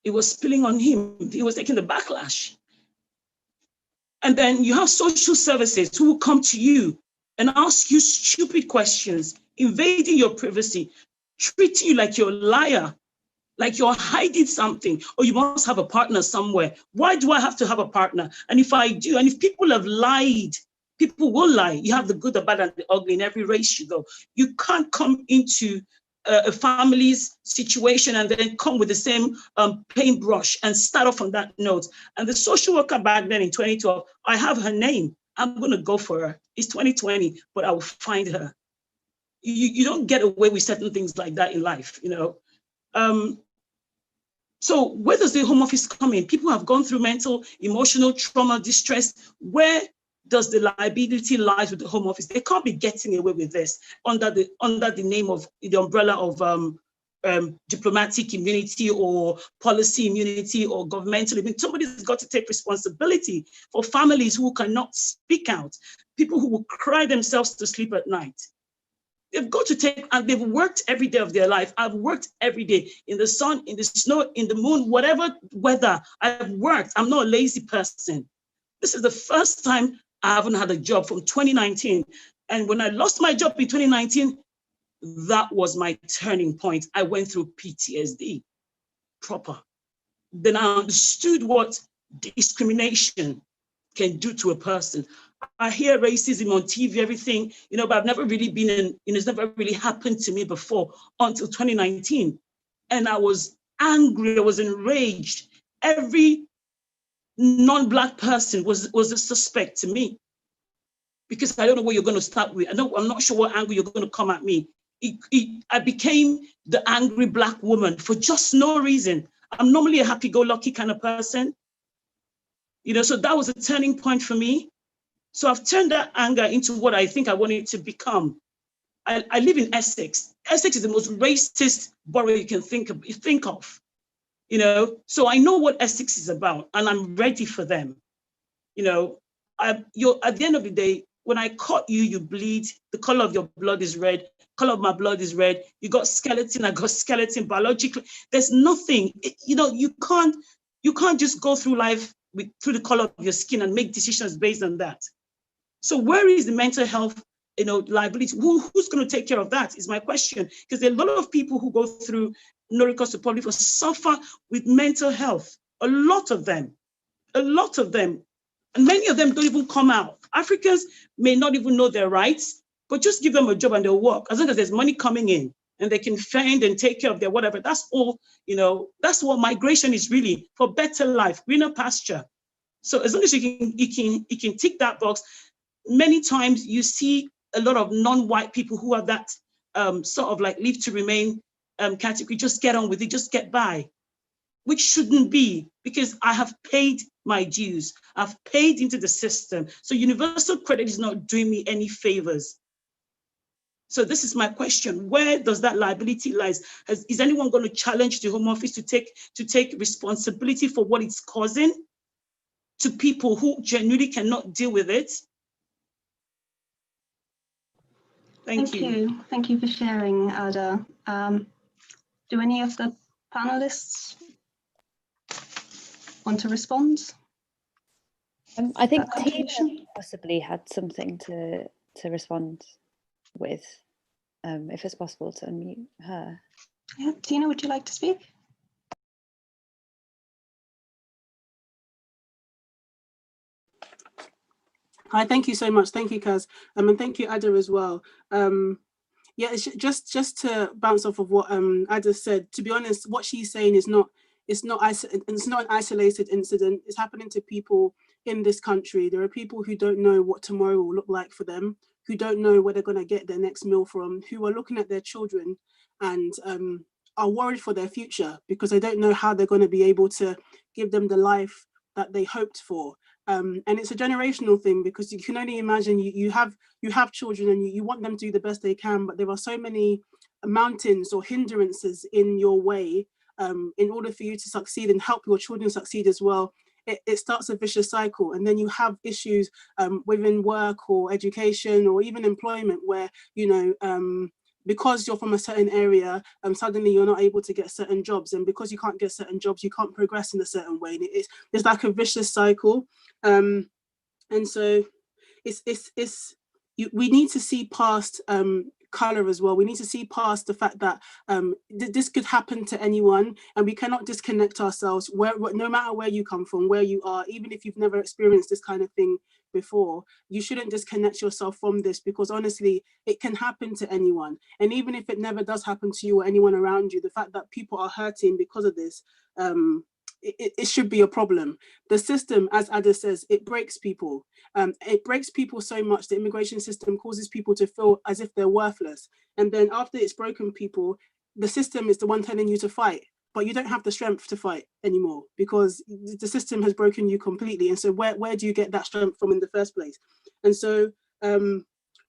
it was spilling on him. He was taking the backlash. And then you have social services who will come to you and ask you stupid questions, invading your privacy, treating you like you're a liar, like you're hiding something, or you must have a partner somewhere. Why do I have to have a partner? And if I do, and if people have lied, people will lie. You have the good, the bad, and the ugly in every race you go. You can't come into a family's situation and then come with the same paintbrush and start off on that note. And the social worker back then in 2012, I have her name. I'm going to go for her. It's 2020, but I will find her. You don't get away with certain things like that in life, So where does the Home Office come in? People have gone through mental, emotional trauma, distress. Where does the liability lie with the Home Office? They can't be getting away with this under the name of the umbrella of diplomatic immunity or policy immunity or governmental immunity. Somebody's got to take responsibility for families who cannot speak out, people who will cry themselves to sleep at night. They've got to take, and they've worked every day of their life. I've worked every day in the sun, in the snow, in the moon, whatever weather. I've worked. I'm not a lazy person. This is the first time I haven't had a job from 2019. And when I lost my job in 2019, that was my turning point. I went through PTSD proper. Then I understood what discrimination can do to a person. I hear racism on TV, everything, but I've never really been in, it's never really happened to me before until 2019. And I was angry, I was enraged. Every non-Black person was a suspect to me, because I don't know where you're going to start with. I'm not sure what angle you're going to come at me. I became the angry Black woman for just no reason. I'm normally a happy-go-lucky kind of person, so that was a turning point for me. So I've turned that anger into what I think I wanted it to become. I live in Essex. Essex is the most racist borough you can think of. So I know what Essex is about, and I'm ready for them. you know, you're at the end of the day, when I cut you, you bleed. The color of your blood is red. Color of my blood is red. You got skeleton. I got skeleton. Biologically, there's nothing. You know, you can't just go through life through the color of your skin and make decisions based on that. So where is the mental health, you know, liability? Who's going to take care of that? Is my question. Because there are a lot of people who go through no recourse to public suffer with mental health. A lot of them. And many of them don't even come out. Africans may not even know their rights, but just give them a job and they'll work. As long as there's money coming in and they can fend and take care of their whatever, that's all, you know, that's what migration is really, for better life, greener pasture. So as long as you can tick that box, many times you see a lot of non-white people who have that sort of like leave to remain category, just get on with it, just get by, which shouldn't be, because I have paid my dues. I've paid into the system. So universal credit is not doing me any favors. So this is my question. Where does that liability lies? Is anyone going to challenge the Home Office to take responsibility for what it's causing to people who genuinely cannot deal with it? Thank you. Thank you for sharing, Ada. Do any of the panelists want to respond? I think Tina possibly had something to respond with, if it's possible to unmute her. Yeah, Tina, would you like to speak? Hi, thank you so much. Thank you, Kaz. And thank you, Ada, as well. Yeah, it's just to bounce off of what Ada said. To be honest, what she's saying is not an isolated incident. It's happening to people in this country. There are people who don't know what tomorrow will look like for them, who don't know where they're going to get their next meal from, who are looking at their children and are worried for their future because they don't know how they're going to be able to give them the life that they hoped for. And it's a generational thing, because you can only imagine you have children and you want them to do the best they can, but there are so many mountains or hindrances in your way. In order for you to succeed and help your children succeed as well, it starts a vicious cycle. And then you have issues within work or education or even employment where, you know, because you're from a certain area, suddenly you're not able to get certain jobs. And because you can't get certain jobs, you can't progress in a certain way. And it's like a vicious cycle. And so we need to see past color as well. We need to see past the fact that this could happen to anyone, and we cannot disconnect ourselves no matter where you come from, where you are, even if you've never experienced this kind of thing before. You shouldn't disconnect yourself from this, because honestly, it can happen to anyone. And even if it never does happen to you or anyone around you, the fact that people are hurting because of this, it should be a problem. The system, as Ada says, it breaks people. It breaks people so much. The immigration system causes people to feel as if they're worthless. And then after it's broken people, the system is the one telling you to fight, but you don't have the strength to fight anymore because the system has broken you completely. And so where do you get that strength from in the first place? And so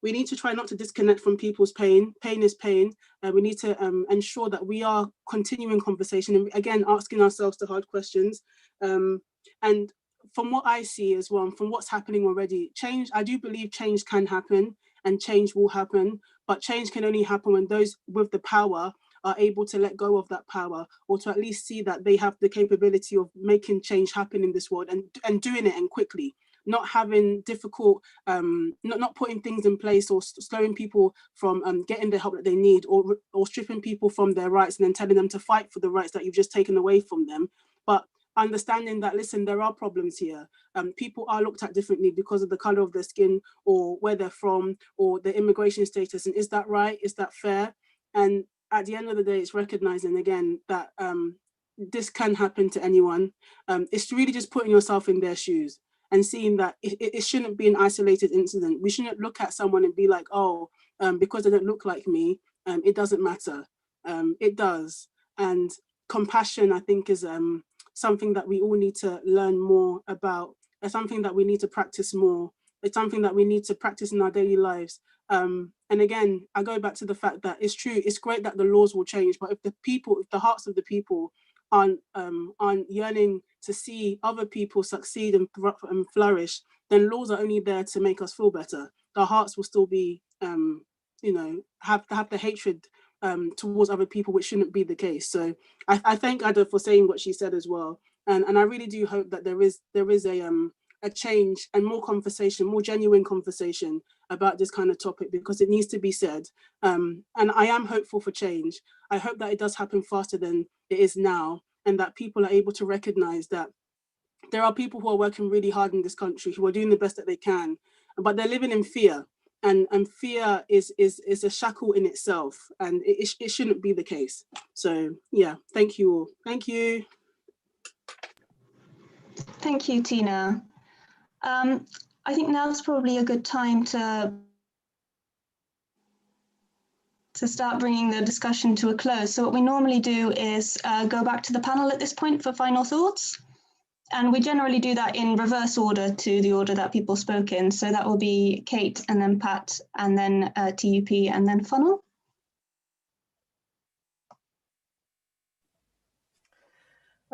we need to try not to disconnect from people's pain. Pain is pain. We need to ensure that we are continuing conversation and again, asking ourselves the hard questions. And from what I see as well, from what's happening already, change, I do believe change can happen and change will happen, but change can only happen when those with the power are able to let go of that power, or to at least see that they have the capability of making change happen in this world and doing it and quickly. Not having difficult, not putting things in place or slowing people from getting the help that they need, or stripping people from their rights and then telling them to fight for the rights that you've just taken away from them. But understanding that, listen, there are problems here. People are looked at differently because of the color of their skin or where they're from or their immigration status. And is that right? Is that fair? And at the end of the day, it's recognizing again that this can happen to anyone. It's really just putting yourself in their shoes and seeing that it shouldn't be an isolated incident. We shouldn't look at someone and be like, oh, because they don't look like me, it doesn't matter. It does. And compassion, I think, is something that we all need to learn more about. It's something that we need to practice more. It's something that we need to practice in our daily lives. And again, I go back to the fact that it's true, it's great that the laws will change, but if the hearts of the people aren't yearning to see other people succeed and flourish, then laws are only there to make us feel better. Our hearts will still be, you know, have the hatred towards other people, which shouldn't be the case. So I thank Ada for saying what she said as well, and I really do hope that there is a change and more conversation, more genuine conversation about this kind of topic, because it needs to be said. And I am hopeful for change. I hope that it does happen faster than it is now, and that people are able to recognize that there are people who are working really hard in this country, who are doing the best that they can, but they're living in fear. And fear is a shackle in itself, and it shouldn't be the case. So yeah, thank you all. Thank you. Thank you, Tina. I think now's probably a good time to start bringing the discussion to a close. So what we normally do is go back to the panel at this point for final thoughts. And we generally do that in reverse order to the order that people spoke in. So that will be Kate and then Pat and then TUP and then Funnel.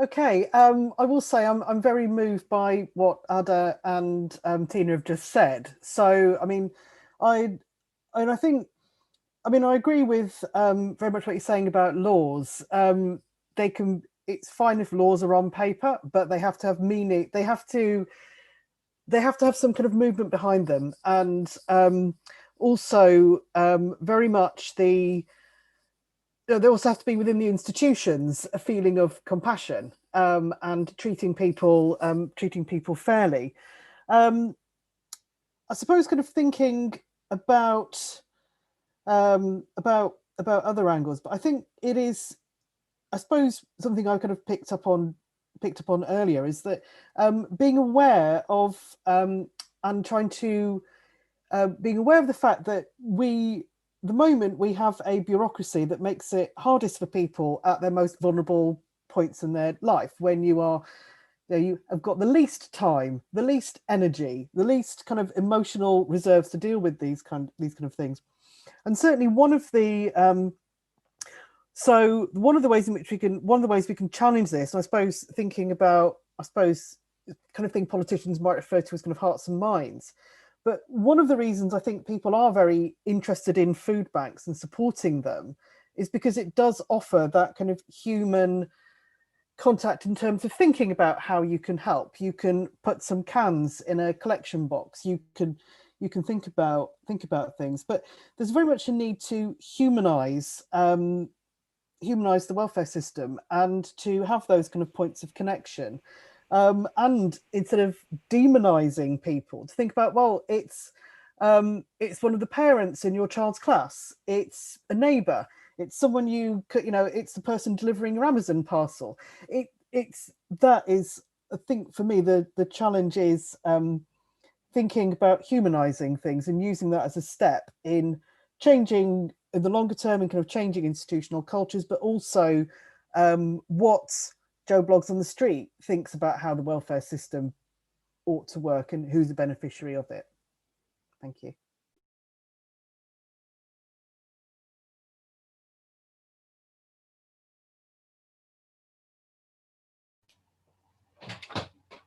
Okay, I will say I'm very moved by what Ada and Tina have just said. So, I mean, I agree with very much what you're saying about laws. It's fine if laws are on paper, but they have to have meaning. They have to have some kind of movement behind them, and also very much they also have to be within the institutions a feeling of compassion and treating people fairly. I suppose kind of thinking about other angles, but I think it is, I suppose, something I kind of picked up on earlier is that being aware of and trying to being aware of the fact that the moment we have a bureaucracy that makes it hardest for people at their most vulnerable points in their life, when you have got the least time, the least energy, the least kind of emotional reserves to deal with these kind of things. And certainly one of the ways we can challenge this, and I suppose kind of thing politicians might refer to as kind of hearts and minds. But one of the reasons I think people are very interested in food banks and supporting them is because it does offer that kind of human contact in terms of thinking about how you can help. You can put some cans in a collection box. You can think about things. But there's very much a need to humanize the welfare system and to have those kind of points of connection. And instead of demonizing people, to think about, well, it's one of the parents in your child's class, it's a neighbor, it's someone it's the person delivering your Amazon parcel. That is, I think, for me, the challenge is thinking about humanizing things and using that as a step in changing in the longer term and kind of changing institutional cultures, but also what Joe Bloggs on the Street thinks about how the welfare system ought to work and who's the beneficiary of it. Thank you.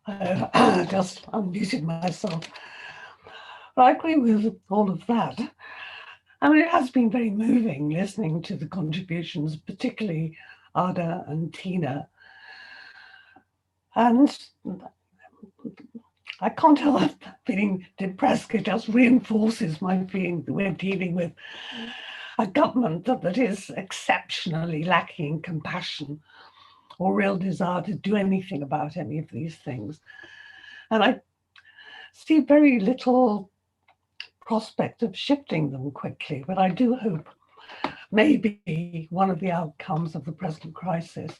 I just unmuted myself. But I agree with all of that. I mean, it has been very moving listening to the contributions, particularly Ada and Tina. And I can't help feeling depressed. It just reinforces my feeling that we're dealing with a government that is exceptionally lacking in compassion or real desire to do anything about any of these things. And I see very little prospect of shifting them quickly, but I do hope maybe one of the outcomes of the present crisis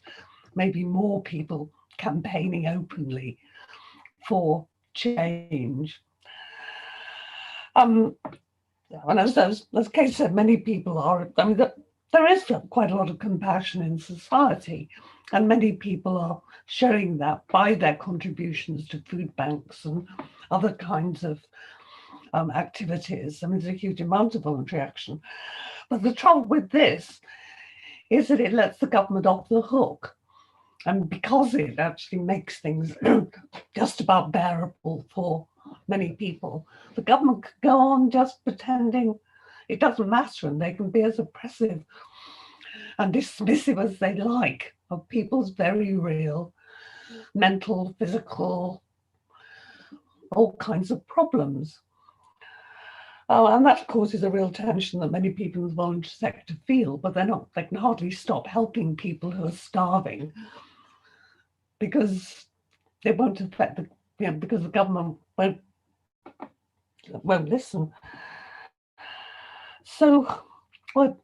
may be more people campaigning openly for change. And as Kate said, many people are, I mean, there is quite a lot of compassion in society, and many people are showing that by their contributions to food banks and other kinds of activities. I mean, there's a huge amount of voluntary action. But the trouble with this is that it lets the government off the hook. And because it actually makes things just about bearable for many people, the government could go on just pretending it doesn't matter, and they can be as oppressive and dismissive as they like of people's very real mental, physical, all kinds of problems. Oh, and that causes a real tension that many people in the voluntary sector feel, but they can hardly stop helping people who are starving because they won't affect because the government won't listen. So, well,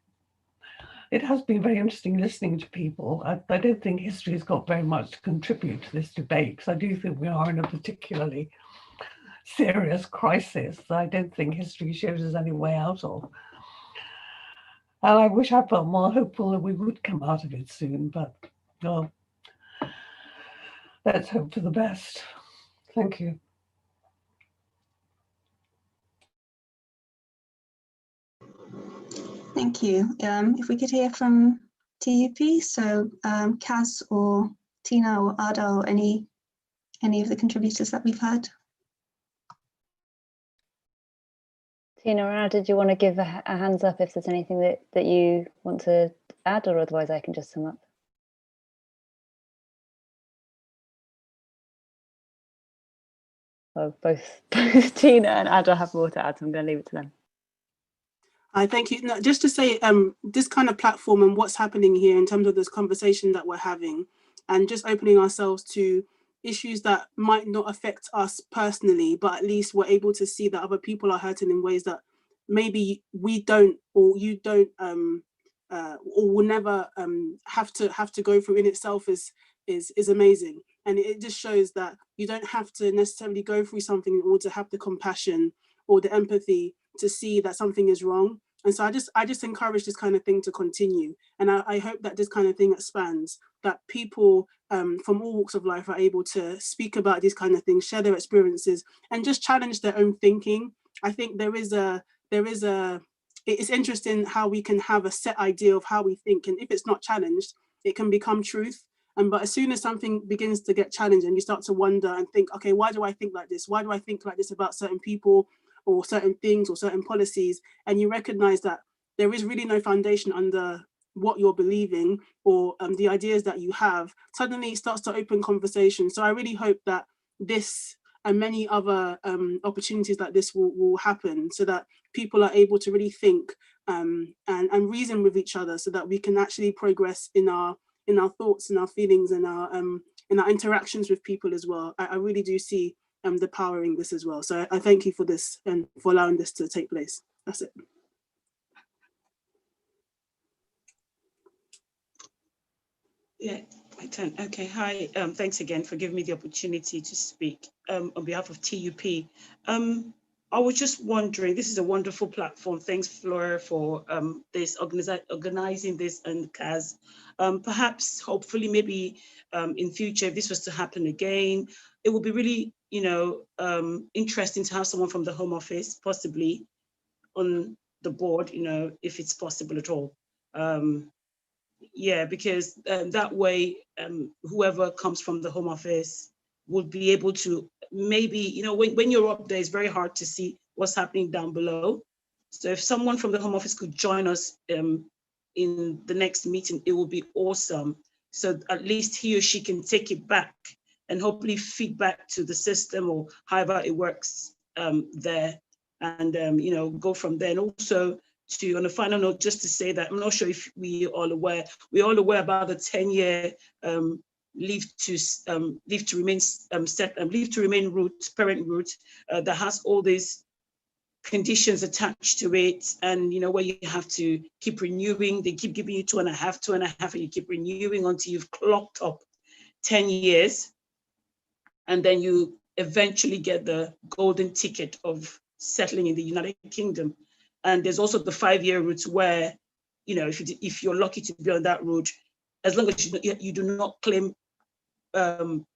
it has been very interesting listening to people. I don't think history has got very much to contribute to this debate, because I do think we are in a particularly serious crisis that I don't think history shows us any way out of. And I wish I felt more hopeful that we would come out of it soon, but well, let's hope for the best. Thank you. Thank you. If we could hear from TUP, so Kaz or Tina or Ada or any of the contributors that we've heard. Tina or Ada, did you want to give a hands up if there's anything that you want to add, or otherwise I can just sum up? Well, both Tina and Ada have more to add, so I'm going to leave it to them. Hi, thank you. No, just to say, this kind of platform and what's happening here in terms of this conversation that we're having, and just opening ourselves to issues that might not affect us personally, but at least we're able to see that other people are hurting in ways that maybe we don't, or you don't, or will never have to go through in itself is amazing. And it just shows that you don't have to necessarily go through something in order to have the compassion or the empathy to see that something is wrong. And so I just encourage this kind of thing to continue. And I hope that this kind of thing expands, that people from all walks of life are able to speak about these kind of things, share their experiences, and just challenge their own thinking. I think it's interesting how we can have a set idea of how we think, and if it's not challenged, it can become truth. But as soon as something begins to get challenged and you start to wonder and think, okay, why do I think like this? Why do I think like this about certain people or certain things or certain policies? And you recognize that there is really no foundation under what you're believing or the ideas that you have. Suddenly it starts to open conversation. So I really hope that this and many other opportunities like this will happen, so that people are able to really think and reason with each other, so that we can actually progress in our thoughts and our feelings and our interactions with people as well. I really do see the power in this as well. So I thank you for this and for allowing this to take place. That's it. Yeah, my turn. Okay, hi. Thanks again for giving me the opportunity to speak on behalf of TUP. I was just wondering, this is a wonderful platform. Thanks, Flora, for this organizing this, and Kaz. Perhaps, hopefully, maybe in future, if this was to happen again, it would be really, interesting to have someone from the Home Office possibly on the board, if it's possible at all. Yeah, because that way, whoever comes from the Home Office would be able to maybe, when you're up there, it's very hard to see what's happening down below. So if someone from the Home Office could join us in the next meeting, it would be awesome. So at least he or she can take it back and hopefully feed back to the system or however it works there, and go from there. And also, on a final note, just to say that I'm not sure if we're all aware about the 10-year leave to remain parent route that has all these conditions attached to it, and where you have to keep renewing. They keep giving you 2.5, and you keep renewing until you've clocked up 10 years, and then you eventually get the golden ticket of settling in the United Kingdom. And there's also the 5-year route where, if you're lucky to be on that route, as long as you do not claim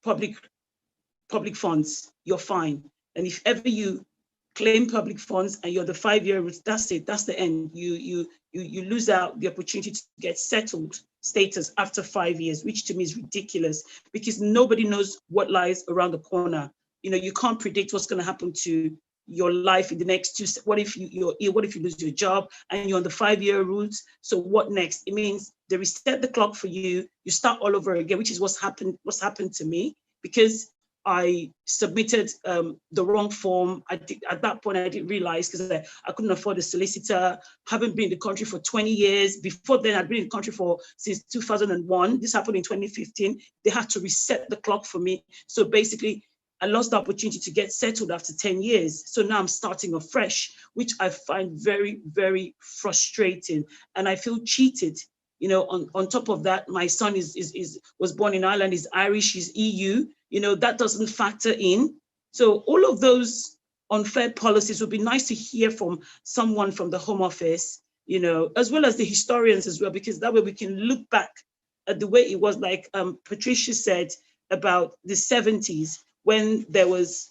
public funds, you're fine. And if ever you claim public funds and you're the 5-year route, that's it, that's the end. You lose out the opportunity to get settled status after 5 years, which to me is ridiculous because nobody knows what lies around the corner. You know, you can't predict what's going to happen to your life in the next what if you're ill, what if you lose your job and you're on the 5-year route? So what next? It means they reset the clock for you, you start all over again, which is what's happened to me because I submitted the wrong form. At that point, I didn't realize because I couldn't afford a solicitor, haven't been in the country for 20 years. Before then, I'd been in the country since 2001. This happened in 2015. They had to reset the clock for me. So basically, I lost the opportunity to get settled after 10 years. So now I'm starting afresh, which I find very, very frustrating. And I feel cheated. You know, on top of that, my son was born in Ireland, he's Irish, he's EU. You know, that doesn't factor in. So all of those unfair policies would be nice to hear from someone from the Home Office, you know, as well as the historians as well, because that way we can look back at the way it was, like Patricia said about the 70s when there was,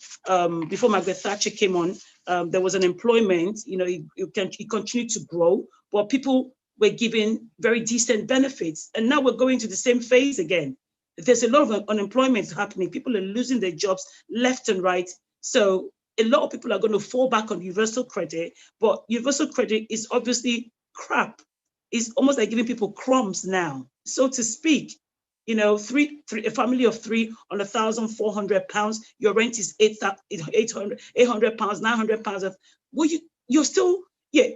before Margaret Thatcher came on, there was unemployment, you know, it continued to grow, but people were given very decent benefits. And now we're going to the same phase again. There's a lot of unemployment happening. People are losing their jobs left and right. So a lot of people are going to fall back on universal credit, but universal credit is obviously crap. It's almost like giving people crumbs now, so to speak. You know, a family of 3 on £1,400, your rent is £800, £900. Well, you're still, yeah,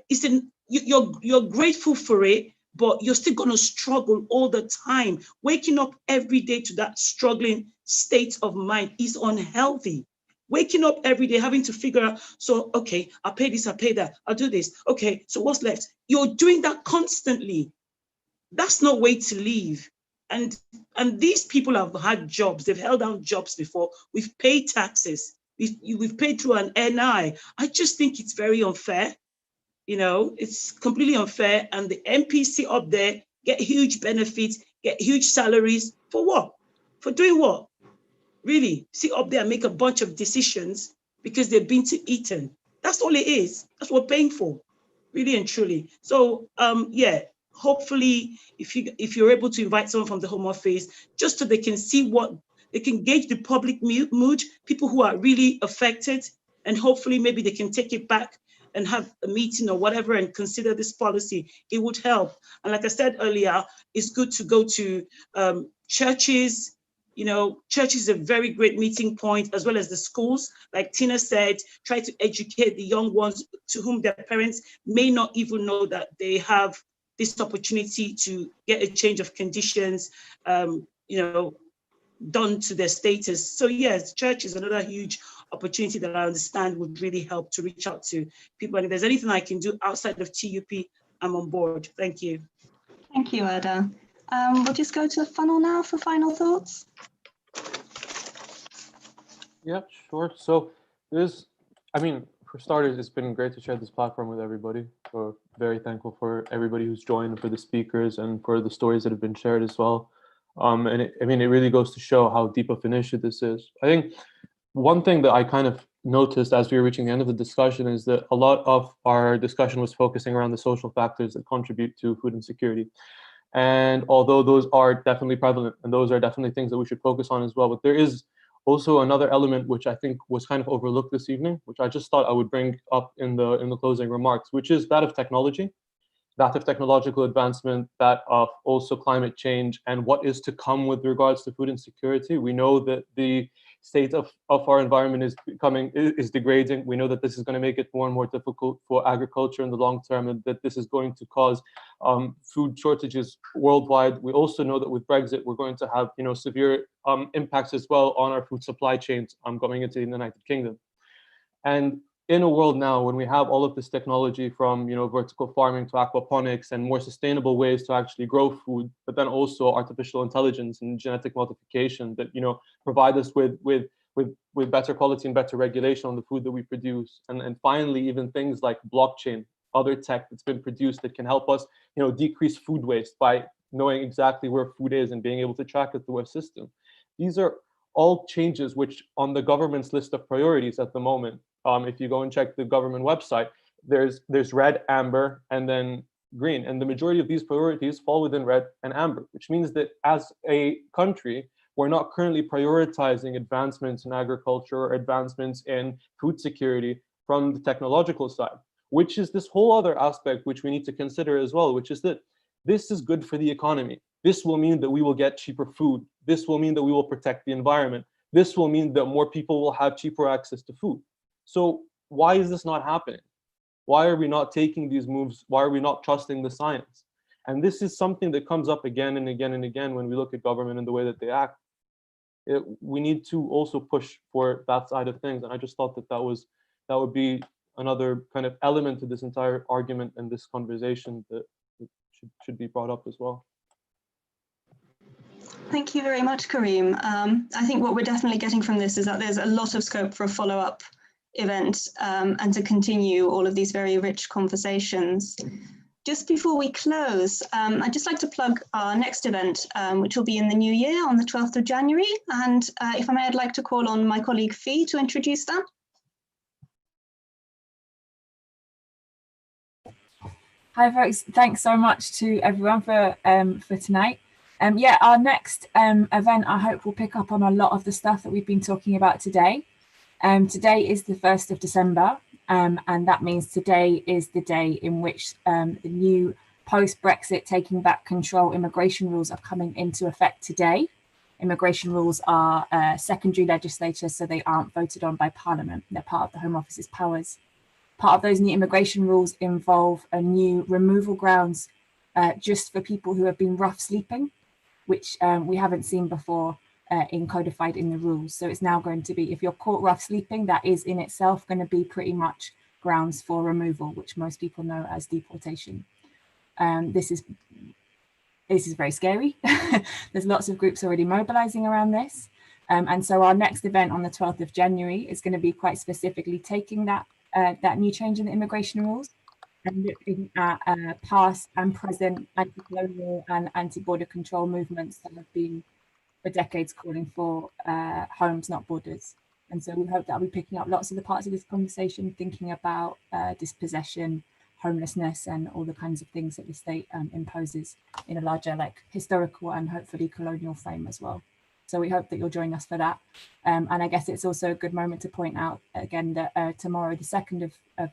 you're grateful for it, but you're still going to struggle all the time. Waking up every day to that struggling state of mind is unhealthy. Waking up every day, having to figure out, so, okay, I'll pay this, I'll pay that, I'll do this. Okay, so what's left? You're doing that constantly. That's no way to live. And these people have had jobs. They've held down jobs before. We've paid taxes. We've paid through an NI. I just think it's very unfair. You know, it's completely unfair. And the MPs up there get huge benefits, get huge salaries. For what? For doing what? Really? Sit up there and make a bunch of decisions because they've been to Eton. That's all it is. That's what we're paying for, really and truly. So, yeah, hopefully, if you're able to invite someone from the Home Office, just so they can see what, they can gauge the public mood, people who are really affected, and hopefully maybe they can take it back and have a meeting or whatever and consider this policy. It would help. And like I said earlier, it's good to go to churches. You know, church is a very great meeting point, as well as the schools. Like Tina said, try to educate the young ones to whom their parents may not even know that they have this opportunity to get a change of conditions, you know, done to their status. So yes, church is another huge opportunity that I understand would really help to reach out to people. And if there's anything I can do outside of TUP, I'm on board. Thank you. Thank you, Ada. We'll just go to the funnel now for final thoughts. Yeah, sure. So I mean, for starters, it's been great to share this platform with everybody. We're very thankful for everybody who's joined, and for the speakers, and for the stories that have been shared as well. And I mean, it really goes to show how deep of an issue this is. I think one thing that I kind of noticed as we were reaching the end of the discussion is that a lot of our discussion was focusing around the social factors that contribute to food insecurity. And although those are definitely prevalent, and those are definitely things that we should focus on as well, but there is also another element which I think was kind of overlooked this evening, which I just thought I would bring up in the closing remarks, which is that of technology, that of technological advancement, that of also climate change, and what is to come with regards to food insecurity. We know that the state of our environment is degrading. We know that this is going to make it more and more difficult for agriculture in the long term, and that this is going to cause food shortages worldwide. We also know that with Brexit, we're going to have severe impacts as well on our food supply chains going into the United Kingdom. And in a world now when we have all of this technology, from vertical farming to aquaponics and more sustainable ways to actually grow food, but then also artificial intelligence and genetic modification that provide us with better quality and better regulation on the food that we produce, and finally even things like blockchain, other tech that's been produced that can help us decrease food waste by knowing exactly where food is and being able to track it through a system. These are all changes which on the government's list of priorities at the moment. If you go and check the government website, there's red, amber, and then green. And the majority of these priorities fall within red and amber, which means that as a country, we're not currently prioritizing advancements in agriculture or advancements in food security from the technological side, which is this whole other aspect which we need to consider as well, which is that this is good for the economy. This will mean that we will get cheaper food. This will mean that we will protect the environment. This will mean that more people will have cheaper access to food. So why is this not happening? Why are we not taking these moves? Why are we not trusting the science? And this is something that comes up again and again and again when we look at government and the way that they act. We need to also push for that side of things. And I just thought that that would be another kind of element to this entire argument and this conversation that should be brought up as well. Thank you very much, Karim. I think what we're definitely getting from this is that there's a lot of scope for a follow-up event and to continue all of these very rich conversations. Just before we close, I'd just like to plug our next event, which will be in the new year on the 12th of January. And if I may, I'd like to call on my colleague Fee to introduce that. Hi folks, thanks so much to everyone for tonight. Yeah, our next event I hope will pick up on a lot of the stuff that we've been talking about today. Today is the 1st of December, and that means today is the day in which the new post-Brexit taking back control immigration rules are coming into effect today. Immigration rules are secondary legislature, so they aren't voted on by Parliament. They're part of the Home Office's powers. Part of those new immigration rules involve a new removal grounds just for people who have been rough sleeping, which we haven't seen before codified in the rules. So it's now going to be, if you're caught rough sleeping, that is in itself going to be pretty much grounds for removal, which most people know as deportation. This is very scary. There's lots of groups already mobilizing around this. And so our next event on the 12th of January is going to be quite specifically taking that new change in the immigration rules and looking at past and present anti-colonial and anti-border control movements that have been for decades calling for homes, not borders. And so we hope that we'll be picking up lots of the parts of this conversation, thinking about dispossession, homelessness, and all the kinds of things that the state imposes in a larger, like, historical and hopefully colonial frame as well. So we hope that you'll join us for that. And I guess it's also a good moment to point out again that tomorrow, the 2nd of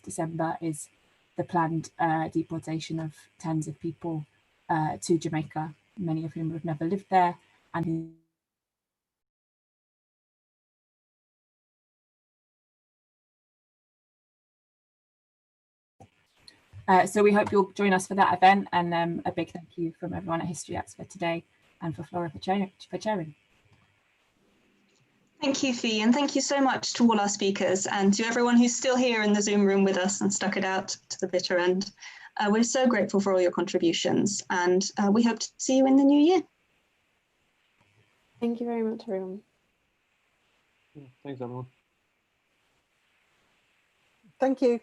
December, is the planned deportation of tens of people to Jamaica, many of whom have never lived there and who so we hope you'll join us for that event, and a big thank you from everyone at History Acts for today and for Flora for chairing. Thank you, Fee, and thank you so much to all our speakers and to everyone who's still here in the Zoom room with us and stuck it out to the bitter end. We're so grateful for all your contributions, and we hope to see you in the new year. Thank you very much, everyone. Thanks, everyone. Thank you.